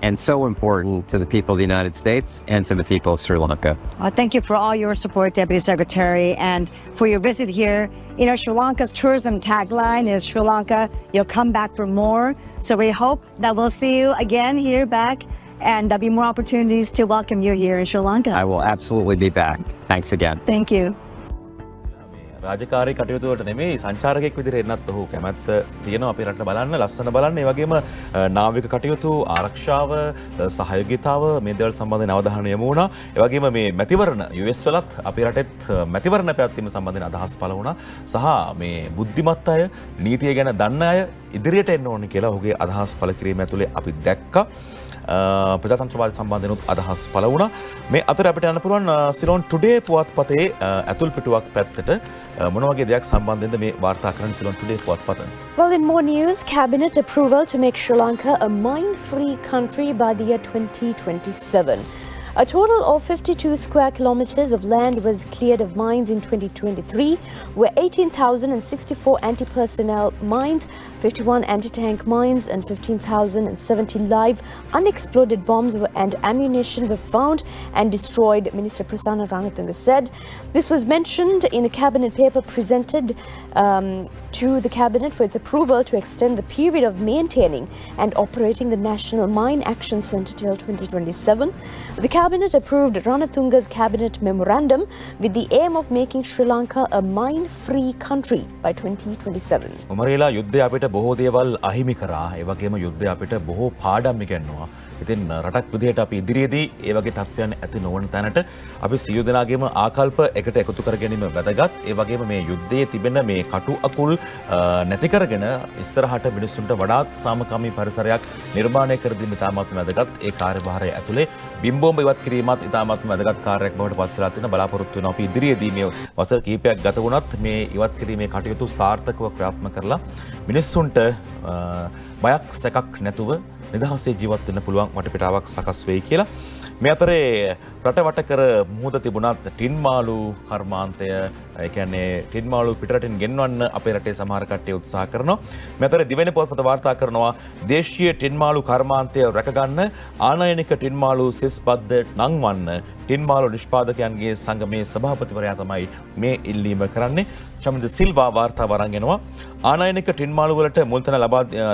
O: and so important to the people of the United States and to the people of Sri Lanka.
N: Well, thank you for all your support, Deputy Secretary, and for your visit here. You know, Sri Lanka's tourism tagline is Sri Lanka, you'll come back for more. So we hope that we'll see you again here back, and there'll be more opportunities to welcome you here in Sri Lanka.
O: I will absolutely be back. Thanks again.
N: Thank you.
A: රාජකාරී කටයුතු වලට නෙමෙයි සංචාරකයෙක් විදිහට එන්නත් ඔහු කැමැත්ත තියෙනවා අපේ රටට බලන්න ලස්සන බලන්න ඒ වගේම නාවික කටයුතු ආරක්ෂාව සහයෝගීතාව මේ දේවල් සම්බන්ධයෙන් අවධානය යොමු වුණා ඒ වගේම මේ මැතිවරණ US වලත් අපේ රටෙත් මැතිවරණ පැවැත්වීම සම්බන්ධයෙන් අදහස් පළ වුණා සහ මේ බුද්ධිමත් අය නීතිය ගැන දන්න අය ඉදිරියට එන්න ඕනේ කියලා ඔහුගේ අදහස් පළ කිරීම ඇතුලේ අපි දැක්කා ප්‍රජාතන්ත්‍රවාද සම්බන්ධනොත් අදහස් පළ වුණා මේ අතර අපිට යන්න පුළුවන් සිලෝන් ටුඩේ පුවත්පතේ ඇතුල් පිටුවක් පැත්තට මොන වගේ දෙයක් සම්බන්ධයෙන්ද මේ වාර්තා කරන සිලෝන් ටුඩේ පුවත්පත.
B: Well, in more news, cabinet approval to make Sri Lanka a mine-free country by the year 2027. A total of 52 square kilometers of land was cleared of mines in 2023, where 18,064 anti-personnel mines, 51 anti-tank mines and 15,070 live unexploded bombs and ammunition were found and destroyed, Minister Prasanna Ranatunga said. This was mentioned in a cabinet paper presented to the cabinet for its approval to extend the period of maintaining and operating the National Mine Action Centre till 2027. The cabinet approved Ranatunga's cabinet memorandum with the aim of making Sri Lanka a mine-free country by 2027.
A: උමරේලා යුද්ධය අපිට බොහෝ දේවල් අහිමි කරා. ඒ වගේම යුද්ධය අපිට බොහෝ පාඩම් ඉගෙනුවා. ඉතින් රටක් විදිහට අපි ඉදිරියේදී ඒ වගේ තත්ත්වයන් ඇති නොවන තැනට අපි සියලු දෙනාගේම ආකල්ප එකට එකතු කර ගැනීම වැදගත්. ඒ වගේම මේ යුද්ධයේ තිබෙන මේ කටු අකුල් නැති කරගෙන ඉස්සරහට මිනිස්සුන්ට වඩාත් සාමකාමී පරිසරයක් නිර්මාණය කර දීම ඉතාමත් වැදගත්. ඒ කාර්යභාරය ඇතුලේ බිම්බෝම්බ ඉවත් කිරීමත් ඉතාමත් වැදගත් කාර්යයක් බවට පත් වෙලා තියෙන බලාපොරොත්තු වෙනවා. අපි ඉදිරියේදී මේ වසර කිහිපයක් ගත වුණත් මේ ඉවත් කිරීමේ කටයුතු සාර්ථකව ක්‍රියාත්මක කරලා මිනිස්සුන්ට බයක් සැකක් නැතුව නිදහසේ ජීවත් වෙන්න පුළුවන් වටපිටාවක් සකස් වෙයි කියලා. මේ අතරේ රටවට කර මුහුද තිබුණත් ටින් මාළු කර්මාන්තය ඒ කියන්නේ ටින් මාළු පිටරටින් ගෙන්වන්න අපේ රටේ සමහර කට්ටිය උත්සාහ කරනවා. මේ අතරේ දිවෙන පොත්පත වාර්තා කරනවා දේශීය ටින් මාළු කර්මාන්තය රැකගන්න ආනයනික ටින් මාළු සෙස් බද්ද නංවන්න ටින් මාළු නිෂ්පාදකයන්ගේ සංගමේ සභාපතිවරයා තමයි මේ ඉල්ලීම කරන්නේ. චමින්ද සිල්වා වාර්තාව අරන් එනවා. ආනයනික ටින් මාළු වලට මුල්තැන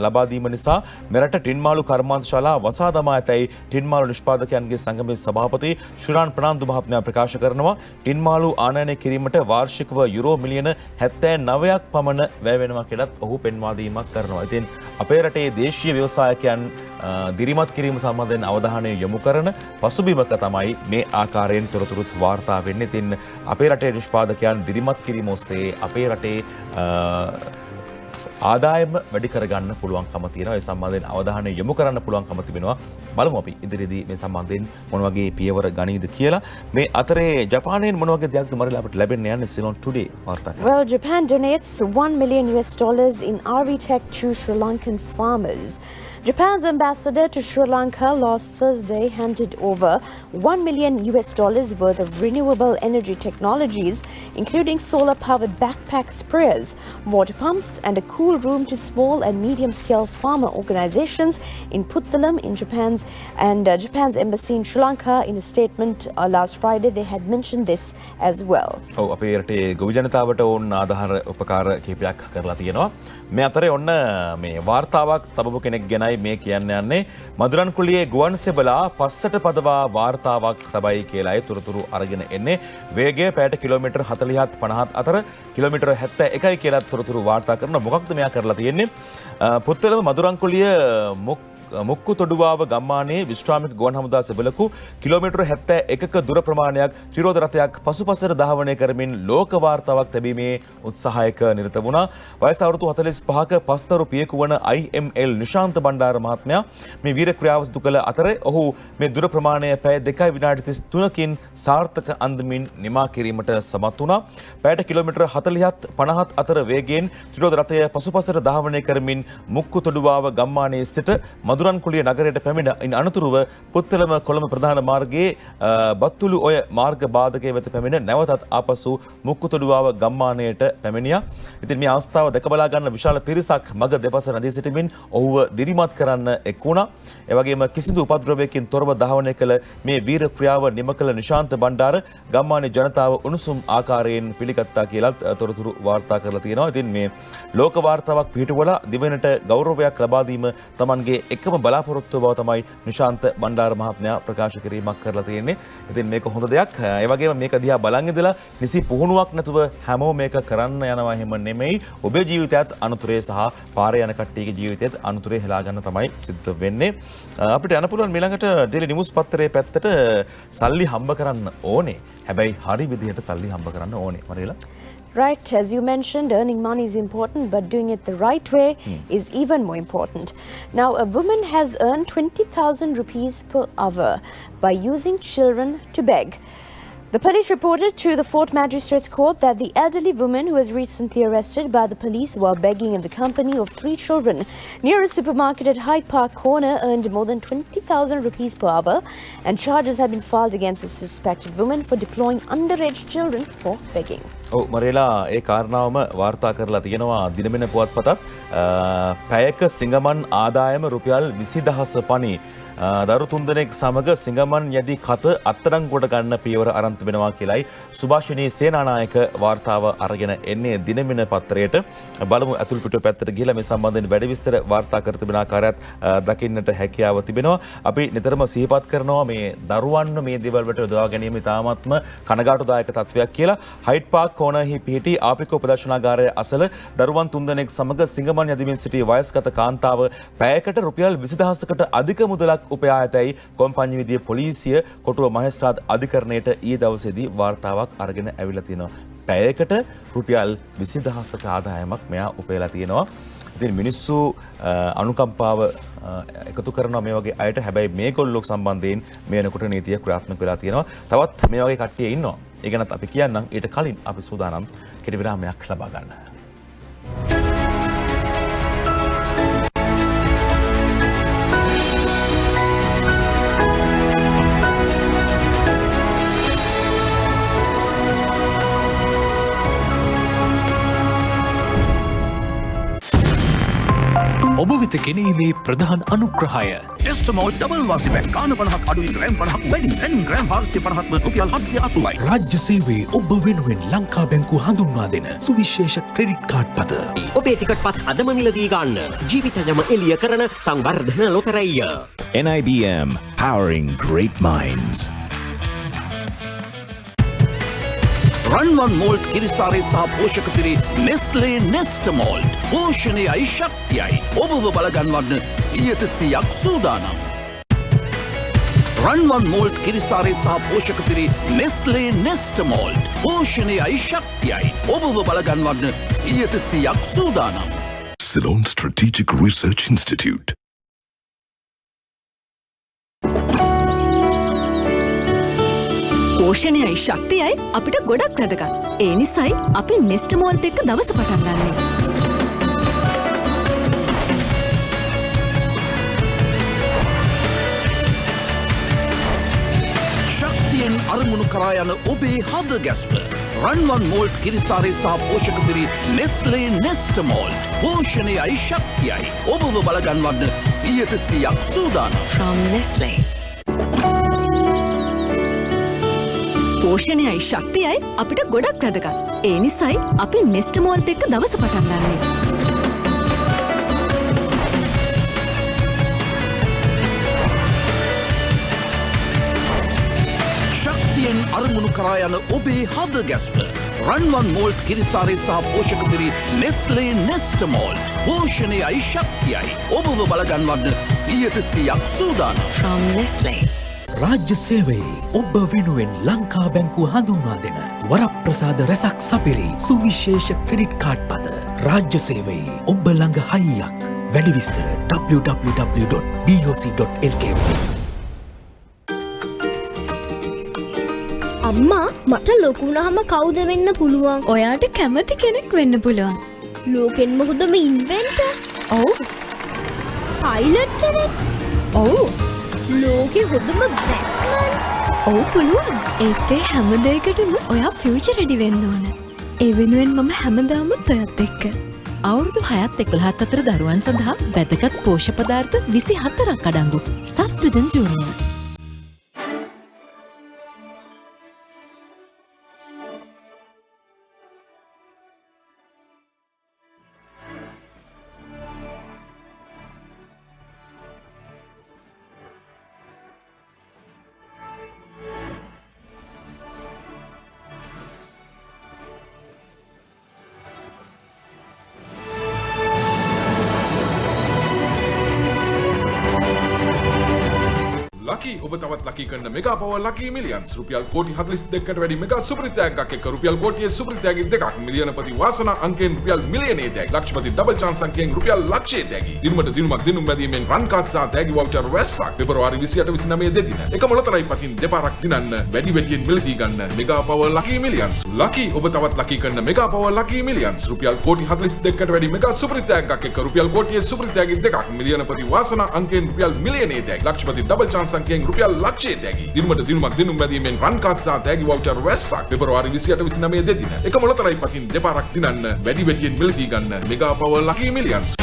A: ලබා දීම නිසා මෙරට ටින් මාළු කර්මාන්ත ශාලා වසා දමා ඇතැයි ටින් මාළු නිෂ්පාදකයන්ගේ සංගමේ සභාපති ශ්‍රීරාන් ප්‍රනාන්දු මහත්මයා ප්‍රකාශ කරනවා. ටින් මාළු ආනයනය කිරීමට වාර්ෂිකව යුරෝ මිලියන 79ක් පමණ වැය වෙනවා කියලත් ඔහු පෙන්වා දීමක් කරනවා. ඉතින් අපේ රටේ දේශීය ව්‍යවසායකයන් දිරිමත් කිරීම සම්බන්ධයෙන් අවධානය යොමු කරන පසුබිමක තමයි මේ ආකාරයෙන් තොරතුරුත් වාර්තා වෙන්නේ. ඉතින් අපේ රටේ නිෂ්පාදකයන් දිරිමත් කිරීම ඔස්සේ අපේ රටේ ආදායම වැඩි කරගන්න පුළුවන්කම තියෙනවා. ඒ සම්බන්ධයෙන් අවධානය යොමු කරන්න පුළුවන්කම තිබෙනවා. බලමු අපි ඉදිරියේදී මේ සම්බන්ධයෙන් මොන වගේ පියවර ගනීද කියලා. මේ අතරේ ජපානයෙන් මොන වගේ දෙයක්ද මරලා අපිට ලැබෙන්න යන්නේ Ceylon Today වාර්තා කරනවා.
B: Well, Japan donates $1 million in RV tech to Sri Lankan farmers. Japan's ambassador to Sri Lanka last Thursday handed over $1 million worth of renewable energy technologies, including solar-powered backpack sprayers, water pumps, and a cool room to small and medium-scale farmer organizations in Puttalam in Japan's embassy in Sri Lanka. In a statement last Friday, they had mentioned this as well.
A: ඔව් අපේ රටේ ගොවි ජනතාවට ඕන ආධාර උපකාර කිහිපයක් කරලා තියෙනවා. මේ අතරේ ඔන්න මේ වාර්තාවක් තබපු කෙනෙක් ගැනයි මේ කියන්න යන්නේ. මදුරන්කුලියේ ගුවන් සෙබලා පස්සට පදවා වාර්තාවක් තබයි කියලායි තොරතුරු අරගෙන එන්නේ. වේගය පැයට කිලෝමීටර් 40ත් 50ත් අතර කිලෝමීටර් 71යි කියලා තොරතුරු වාර්තා කරන මොකක්ද මෙයා කරලා තියෙන්නේ? පුත්තලම මදුරන්කුලිය මුක්කු තොඩුවාව ගම්මානයේ විශ්‍රාමික ගුවන් හමුදා සෙබළකු කිලෝමීටර් 71ක දුර ප්‍රමාණයක් ත්‍රිරෝධ රථයක් පසුපසට ධාවනය කරමින් ලෝක වාර්තාවක් ලැබීමේ උත්සාහයක නිරත වුණා. වයස අවුරුදු 45ක පස්තරු පියෙකු වන IML නිශාන්ත බණ්ඩාර මහත්මයා මේ වීර ක්‍රියාව සිදු කළ අතර ඔහු මේ දුර ප්‍රමාණය පැය 2 විනාඩි 33කින් සාර්ථක අන්දමින් නිමා කිරීමට සමත් වුණා. පැයට කිලෝමීටර් 40ත් 50ත් අතර වේගයෙන් ත්‍රිරෝධ රථය පසුපසට ධාවනය කරමින් මුක්කු තොඩුවාව ගම්මානයේ සිට මදුරන්කුලිය නගරයට පැමිණ ඉන් අනතුරුව පුත්තලම කොළඹ ප්‍රධාන මාර්ගයේ බත්තුළු ඔය මාර්ග බාධකයේ වෙත පැමිණ නැවතත් ආපසු මුක්කුතොඩුවාව ගම්මානයට පැමිණියා. ඉතින් මේ අවස්ථාව දැක බලා ගන්න විශාල පිරිසක් මග දෙපස රැඳී සිටමින් ඔහුව දිරිමත් කරන්න එක් වුණා. ඒ වගේම කිසිදු උපද්‍රවයකින් තොරව ධාවනය කළ මේ වීර ක්‍රියාව නිම කළ නිශාන්ත බණ්ඩාර ගම්මානයේ ජනතාව උණුසුම් ආකාරයෙන් පිළිගත්තා කියලා තොරතුරු වාර්තා කරලා තියෙනවා. ඉතින් මේ ලෝක වාර්තාවක් පිටුවලා දිවෙනට ගෞරවයක් ලබා දීම Tamanගේ එකම බලාපොරොත්තුව බව තමයි නිශාන්ත බණ්ඩාර මහත්මයා ප්‍රකාශ කිරීමක් කරලා තියෙන්නේ. ඉතින් මේක හොඳ දෙයක්. ඒ වගේම මේක දිහා බලන් ඉඳලා නිසි පුහුණුවක් නැතුව හැමෝම මේක කරන්න යනවා එහෙම නෙමෙයි. ඔබේ ජීවිතයත් අනුතරේ සහ පාරේ යන කට්ටියගේ ජීවිතයත් අනුතරේ හෙලා ගන්න තමයි සිද්ධ වෙන්නේ. අපිට යන්න පුළුවන් ඊළඟට ඩේලි නිවුස් පත්තරයේ පැත්තට සල්ලි හම්බ කරන්න ඕනේ. හැබැයි හරි විදිහට සල්ලි හම්බ කරන්න ඕනේ. මරේලා
B: Right, as you mentioned, earning money is important, but doing it the right way is even more important. Now, a woman has earned 20,000 rupees per hour by using children to beg. The police reported to the Fort Magistrates Court that the elderly woman who was recently arrested by the police while begging in the company of 3 children near a supermarket at Hyde Park Corner earned more than 20,000 rupees per hour, and charges have been filed against the suspected woman for deploying underage children for begging.
A: මරේලා ඒ කාරණාවම වාර්තා කරලා තියෙනවා දිනමෙන පුවත්පතත් පැයක සිංගමන් ආදායම රුපියල් 20,000 පනි දරු තුන්දෙනෙක් සමග සිංගමන් යැදී කත අත්අඩංගුවට ගන්න පියවර අරන් තිබෙනවා කියලයි සුභාෂිනී සේනානායක වාර්තාව අරගෙන එන්නේ දිනමෙන පත්‍රයට. බලමු අතුල් පිටුව පැත්තට ගිහිලා මේ සම්බන්ධයෙන් වැඩි විස්තර වාර්තා කර තිබෙන ආකාරයත් දකින්නට හැකියාව තිබෙනවා. අපි නිතරම සිහිපත් කරනවා මේ දරුවන්ව මේ දේවල් වලට යොදවා ගැනීම ඉතාමත්ම කනගාටුදායක තත්වයක් කියලා. හයිඩ් පාක් කෝනර්හි පිහිටි ආපිකෝ ප්‍රදර්ශනාගාරය අසල දරුවන් තුන්දෙනෙක් සමග සිංගමන් යදමින් සිටි වයස්ගත කාන්තාව පැයකට රුපියල් 20,000කට අධික මුදලක් උපයා ඇතැයි කොම්පඤ්ඤි විදියේ පොලිසිය කොටුව මහේස්ත්‍රාත් අධිකරණයට ඊයේ දවසේදී වාර්තාවක් අරගෙන ඇවිල්ලා තියෙනවා. පැයකට රුපියල් 20,000ක ආදායමක් මෙයා උපයලා තියෙනවා. ඉතින් මිනිස්සු අනුකම්පාව එකතු කරනවා මේ වගේ අයට. හැබැයි මේගොල්ලෝ සම්බන්ධයෙන් මේ වෙනකොට නීතිය ක්‍රියාත්මක වෙලා තියෙනවා. තවත් මේ වගේ කට්ටිය ඉන්නවා. ඒ ගැනත් අපි කියන්නම්. ඊට කලින් අපි සූදානම් කෙටි විරාමයක් ලබා ගන්න.
D: ඔබ වෙත ගෙනීමේ ප්‍රධාන අනුග්‍රහය
E: එස්ටමෝල් ඩබල් වාසි බැංක් ගාන 50ක් අඩුයි ග්‍රෑම් 50ක් වැඩි දැන් ග්‍රෑම් 450ක්ම රුපියල් 780යි.
D: රාජ්‍ය සේවයේ ඔබ වෙනුවෙන් ලංකා බැංකුව හඳුන්වා දෙන සුවිශේෂ ක්‍රෙඩිට් කාඩ් පත.
F: ඔබේ ටිකට් පත් අදම මිලදී ගන්න. ජීවිතයම එළිය කරන සංවර්ධන ලොතරැයිය.
G: NIBM, powering great minds.
E: Ranwan malt කිරිසාරේ සහ පෝෂක පිරි නෙස්ලේ නෙස්ටමෝල්ට් පෝෂණයයි ශක්තියයි ඔබව බලගන්වන්න 100% සූදානම්. රන්වන් මෝල්ට් කිරිසාරේ සහ පෝෂක පිරි නෙස්ලේ නෙස්ටමෝල්ට් පෝෂණයයි ශක්තියයි ඔබව බලගන්වන්න 100% සූදානම්.
P: Ceylon Strategic Research Institute.
Q: පෝෂණයයි ශක්තියයි අපිට ගොඩක් වැදගත්. ඒ නිසයි අපි නෙස්ටමෝල්ත් එක්ක දවස පටන් ගන්නෙ.
E: ශක්තියෙන් අරමුණු කරා යන ඔබේ හද ගැස්ම රන්වන් මෝල්ට් කිරිසාරේ සහ පෝෂක පිරි නෙස්ලේ නෙස්ටමෝල්ට් පෝෂණයයි ශක්තියයි ඔබව බලගන්වන්න 100% සූදානම්.
Q: From Nestle. පෝෂණයයි ශක්තියයි අපිට ගොඩක් වැදගත්. ඒ නිසයි අපි නෙස්ටමෝල්ත් එක්ක දවස පටන් ගන්නෙ.
E: ශක්තියෙන් අරමුණු කරා යන ඔබේ හද ගැස්ම රන්වන් මෝල්ට් කිරිසාරේ සහ පෝෂක පිරි නෙස්ලේ නෙස්ටමෝල්ට් පෝෂණයයි ශක්තියයි ඔබව බලගන්වන්න 100% සූදානම්.
Q: From Nestle.
D: රාජ්‍ය සේවයේ ඔබ වෙනුවෙන් ලංකා බැංකුව හඳුන්වා දෙන වරප්‍රසාද රැසක් සපිරි සුවිශේෂ ක්‍රෙඩිට් කාඩ් පත. රාජ්‍ය සේවයේ ඔබ ළඟ හයියක්. වැඩි විස්තර www.boc.lk.
R: අම්මා මට ලොකුණාම කවුද වෙන්න පුළුවන්?
Q: ඔයාට කැමති කෙනෙක් වෙන්න පුළුවන්.
R: ලෝකෙන්ම හොඳම ඉන්වෙන්ටර්?
Q: ඔව්.
R: පයිලට් කෙනෙක්?
Q: ඔව්.
R: ලෝකෙ හොඳම බැට්ස්මන්?
Q: ඔව් පුළුවන්. ඒකේ හැම දෙයකටම ඔයා ෆියුචර් රෙඩි වෙන්න ඕන. ඒ වෙනුවෙන් මම හැමදාමත් ඔයත් එක්ක. අවුරුදු 6ත් 11ත් අතර දරුවන් සඳහා වැදගත් පෝෂ්‍ය පදාර්ථ 24ක් අඩංගු සස්ටඩන් ජූනියර්.
K: ලකි ඔබ තවත් ලකි කරන මෙගා පවර් ලකි මිලියන්ස් රුපියල් කෝටි 42කට වැඩි මෙගා සුපරිතෑග්ගක් එක්ක රුපියල් කෝටියේ සුපරිතෑගි දෙකක් මිලියනපති වාසනා අංකයෙන් රුපියල් මිලියනයේ තෑගි ලක්ෂපති ඩබල් chance අංකයෙන් රුපියල් ලක්ෂයේ තෑගි දිනුමට දිනුමක් දිනුම් බැදීමෙන් රන් කාඩ් සහ තෑගි වවුචර් රැස්සක් පෙබරවාරි 28 29 දෙදින එක මොළතරයි පතින් දෙපාරක් දිනන්න වැඩි වැඩියෙන් මිලදී ගන්න මෙගා පවර් ලකි මිලියන්ස් ලකි ඔබ තවත් ලකි කරන මෙගා පවර් ලකි මිලියන්ස් රුපියල් කෝටි 42කට වැඩි මෙගා සුපරිතෑග්ගක් එක්ක රුපියල් කෝටියේ සුපරිතෑගි දෙකක් මිලියනපති වාසනා අංකයෙන් රුපියල් මිලියනයේ තෑගි ලක්ෂපති ඩබල් chance අංකයෙන් රුපියල් ලක්ෂයේ තෑගි දිනුමට දිනුමක් දිනුම් බැදීමෙන් රන් කාඩ් සහ තෑගි වවුචර් රැස්සක් පෙබරවාරි 28 29 දෙදින එක මොළතරයි පතින් දෙපාරක් දිනන්න වැඩි වැඩියෙන් මිලදී ගන්න මෙගා පවර් ලකි මිලියන්ස්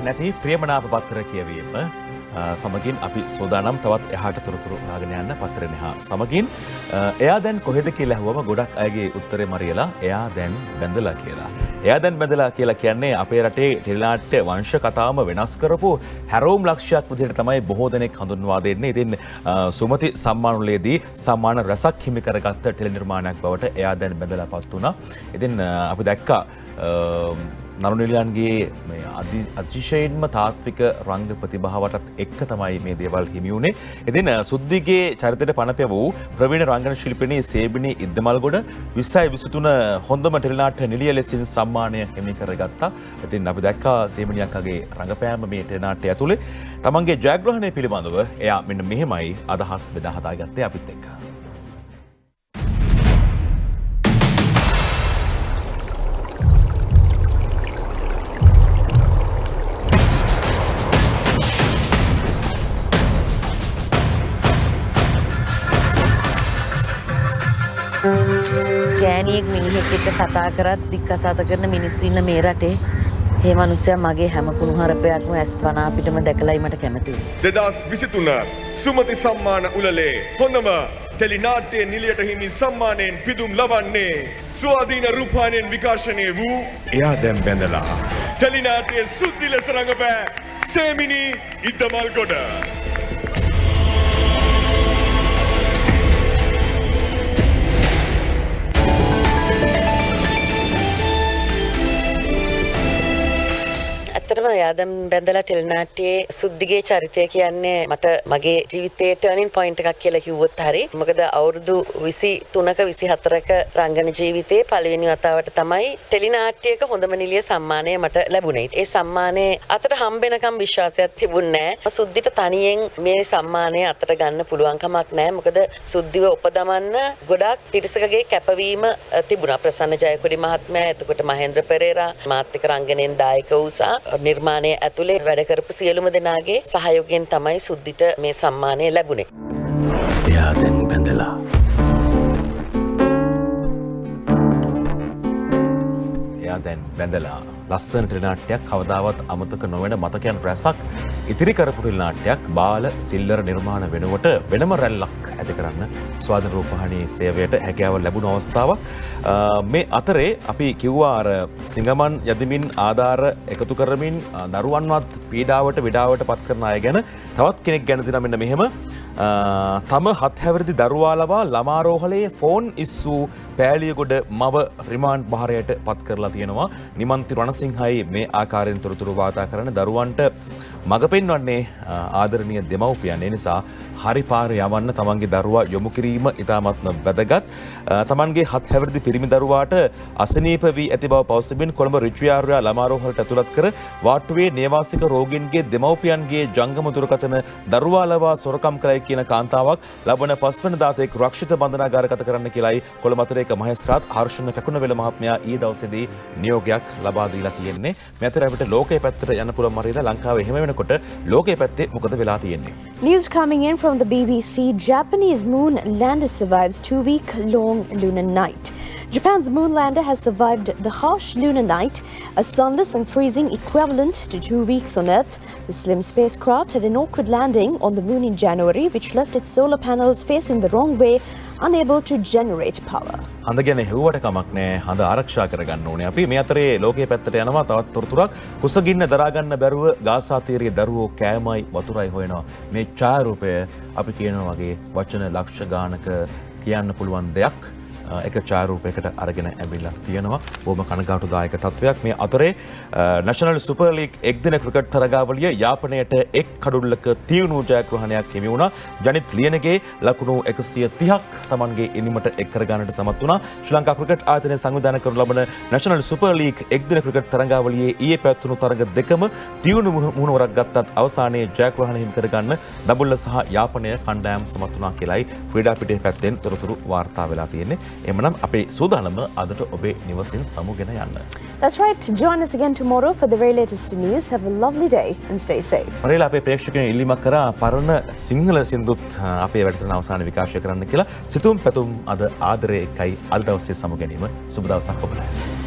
A: නැති ප්‍රියමනාප පත්‍ර කියවීම සමගින් අපි සෝදානම් තවත් එහාට තොරතුරු හොයාගෙන යන්න පත්තරෙන් එහා සමගින් එයා දැන් කොහෙද කියලා අහුවම ගොඩක් අයගේ උත්තරේ මරියලා එයා දැන් බැඳලා කියලා. එයා දැන් බැඳලා කියලා කියන්නේ අපේ රටේ ටෙලිනාට්‍ය වංශ කතාවම වෙනස් කරපු හැරෝම් ලක්ෂයක් විදිහට තමයි බොහෝ දෙනෙක් හඳුන්වා දෙන්නේ. ඉතින් සුමති සම්මානවලදී සම්මාන රසක් හිමි කරගත්ත ටෙලි නිර්මාණයක් බවට එයා දැන් බැඳලාපත් වුණා. ඉතින් අපි දැක්කා නරුනිලියන්ගේ අතිශයින්ම තාත්වික රංග ප්‍රතිභාවටත් එක්ක තමයි මේ දේවල් හිමි වුණේ. ඉතින් සුද්දිගේ චරිතයට පනපැව වූ ප්‍රවීණ රංගන ශිල්පිනී සේබිනී ඉද්දමල්ගොඩ 2023 හොඳම ටෙලිනාට්‍ය නිළිය ලෙසින් සම්මානය හිමි කරගත්තා. ඉතින් අපි දැක්කා සේබිනී අක්කගේ රංගපෑම මේ ටෙලිනාට්‍ය ඇතුලේ. තමන්ගේ ජයග්‍රහණය පිළිබඳව එයා මෙන්න මෙහෙමයි අදහස් බෙදා හදාගත්තේ අපිත් එක්ක.
S: ගෑණියෙක් මිනිහෙක් එක්ක කතා කරත් දික්කසාත කරන මිනිස්සු ඉන්න මේ රටේ මේ මිනිස්සයා මගේ හැම කුණුහරුපයක්ම ඇස් වන අපිටම දැකලායි මට කැමති වුනේ.
T: 2023 සුමති සම්මාන උළෙලේ හොඳම ටෙලිනාට්‍ය නිළියට හිමි සම්මානයෙන් පිදුම් ලබන්නේ ස්වාධීන රූපවාහිනියෙන් විකාශනය වූ එයා දැන් බැඳලා ටෙලිනාට්‍යයේ සුද්ධි ලෙස රඟපෑ සේමිනී ඉද්දමල්ගොඩ.
S: ඇත්තටම යාදම් බැඳලා ටෙලිනාට්‍යයේ සුද්දිගේ චරිතය කියන්නේ මට මගේ ජීවිතයේ ටර්නින් පොයින්ට් එකක් කියලා කිව්වොත් හරි. මොකද අවුරුදු 23ක 24ක රංගන ජීවිතේ පළවෙනි වතාවට තමයි ටෙලිනාට්‍යයක හොඳම නිළිය සම්මානය මට ලැබුණේ. ඒ සම්මානය අතට හම්බෙනකම් විශ්වාසයක් තිබුණේ නැහැ. සුද්දිට තනියෙන් මේ සම්මානය අතට ගන්න පුළුවන් කමක් නැහැ. මොකද සුද්දිව උපදමන්න ගොඩාක් පිරිසකගේ කැපවීම තිබුණා. ප්‍රසන්න ජයකොඩි මහත්මයා, එතකොට මහේන්ද්‍ර පෙරේරා මාත් එක්ක රංගනයෙන් දායක වූසා නිර්මාණය ඇතුලේ වැඩ කරපු සියලුම දෙනාගේ සහයෝගයෙන් තමයි සුද්දිට මේ සම්මානය ලැබුණේ.
D: එයා දැන් බැඳලා.
A: එයා දැන් බැඳලා. ලස්සන ටෙලිනාට්‍යයක් කවදාවත් අමතක නොවන මතකයන් රැසක් ඉතිරි කරපු ටෙලිනාට්‍යයක් බාල සිල්ලර නිර්මාණ වෙනුවට වෙනම රැල්ලක් ඇති කරන්න ස්වාධීන රූපවාහිනී සේවයට හැකියාව ලැබුණු අවස්ථාවක්. මේ අතරේ අපි කිව්වා අර සිංගමන් යදිමින් ආධාර එකතු කරමින් දරුවන්වත් පීඩාවට විඩාවට පත් කරන අය ගැන තවත් කෙනෙක් ගැන දෙන මෙන්න මෙහෙම තම 7 හැවිරිදි දරුවා ලවා ළමාරෝහලේ ෆෝන් ඉස්සු පෑලියගොඩ මව රිමාන්ඩ් භාරයට පත් කරලා තියෙනවා. නිමන්ති රණසිංහයි මේ ආකාරයෙන් තොරතුරු වාර්තා කරන දරුවන්ට මඟ පෙන්වන්නේ ආදරණීය දෙමව්පියන්. ඒ නිසා හරි පාර යවන්න තමන්ගේ දරුවා යොමු කිරීම ඉතාමත්ම වැදගත්. තමන්ගේ 7 හැවිරිදි පිරිමි දරුවාට අසනීප වී ඇති බව පවසමින් කොළඹ රිච්විආර්යා ළමාරෝහලට ඇතුළත් කර වාට්ටුවේ නේවාසික රෝගීන්ගේ දෙමව්පියන්ගේ ජංගම දුරකථන දරුවා ලවා සොරකම් කළයි කියන කාන්තාවක් ලබන 5 වෙනිදාට එක් රක්ෂිත බන්ධනාගාරගත කරන්න කියලායි කොළඹ අතරේක මහේස්ත්‍රාත් හර්ෂණ කකුණවෙල මහත්මයා ඊ දවසේදී නියෝගයක් ලබා දීලා තියෙන්නේ. මේ අතර අපිට ලෝකයේ පැත්තට යන්න පුළුවන් මරියලා ලංකාවේ එහෙම වෙනකොට ලෝකයේ පැත්තේ මොකද වෙලා තියෙන්නේ?
B: News coming in from the BBC. Japanese Moonlander survives 2-week long lunar night. Japan's Moonlander has survived the harsh lunar night, a sunless and freezing equivalent to 2 weeks on Earth. The slim spacecraft had an awkward landing on the moon in January, which left its solar panels facing the wrong way, unable to generate power.
A: හඳ ගැන හෙව්වට කමක් නෑ. හඳ ආරක්ෂා කරගන්න ඕනේ. අපි මේ අතරේ ලෝකයේ පැත්තට යනවා තවත් තොරතුරක්. කුසගින්න දරා ගන්න බැරුව ගාසා තීරයේ දරුවෝ කෑමයි වතුරයි හොයනවා. මේ ඡායාරූපය අපි කියනවා වගේ වචන ලක්ෂ ගානක කියන්න පුළුවන් දෙයක්. එක ඡායාරූපයකට අරගෙන ඇවිල්ලා තියෙනවා. බොහොම කනගාටුදායක තත්වයක්. මේ අතරේ නැෂනල් සුපර් ලීග් එක්දින ක්‍රිකට් තරගාවලිය යාපනයට එක් කඩුල්ලක තියුණු ජයග්‍රහණයක් හිමි වුණා. ජනිත් ලියනගේ ලකුණු 130ක් Tamanගේ ඉනිමට එක් කර ගන්නට සමත් වුණා. ශ්‍රී ලංකා ක්‍රිකට් ආයතනය සංවිධානය කරනු ලබන නැෂනල් සුපර් ලීග් එක්දින ක්‍රිකට් තරගාවලියේ ඊයේ පැවැත්වුණු තරග දෙකම තියුණු මුහුණුවරක් ගත්තත් අවසානයේ ජයග්‍රහණ හිමි කරගන්න දඹුල්ල සහ යාපනය කණ්ඩායම් සමත් වුණා කියලායි ක්‍රීඩා පිටේ පැත්තෙන් තොරතුරු වාර්තා වෙලා තියෙන්නේ. එමනම් අපේ සූදානම අදට ඔබේ නිවසින් සමුගෙන යන්න.
B: That's right. Join us again tomorrow for the very latest news. Have a lovely day and stay safe.
A: මරේලා අපේ ප්‍රේක්ෂකයන් ඉල්ලීමක් කරා පරණ සිංහල සින්දුත් අපේ වැඩසටහන අවසානයේ විකාශය කරන්න කියලා. සිතුම් පැතුම් අද ආදරේ එකයි අද දවසේ සමු ගැනීම. සුබ දවසක් ඔබට.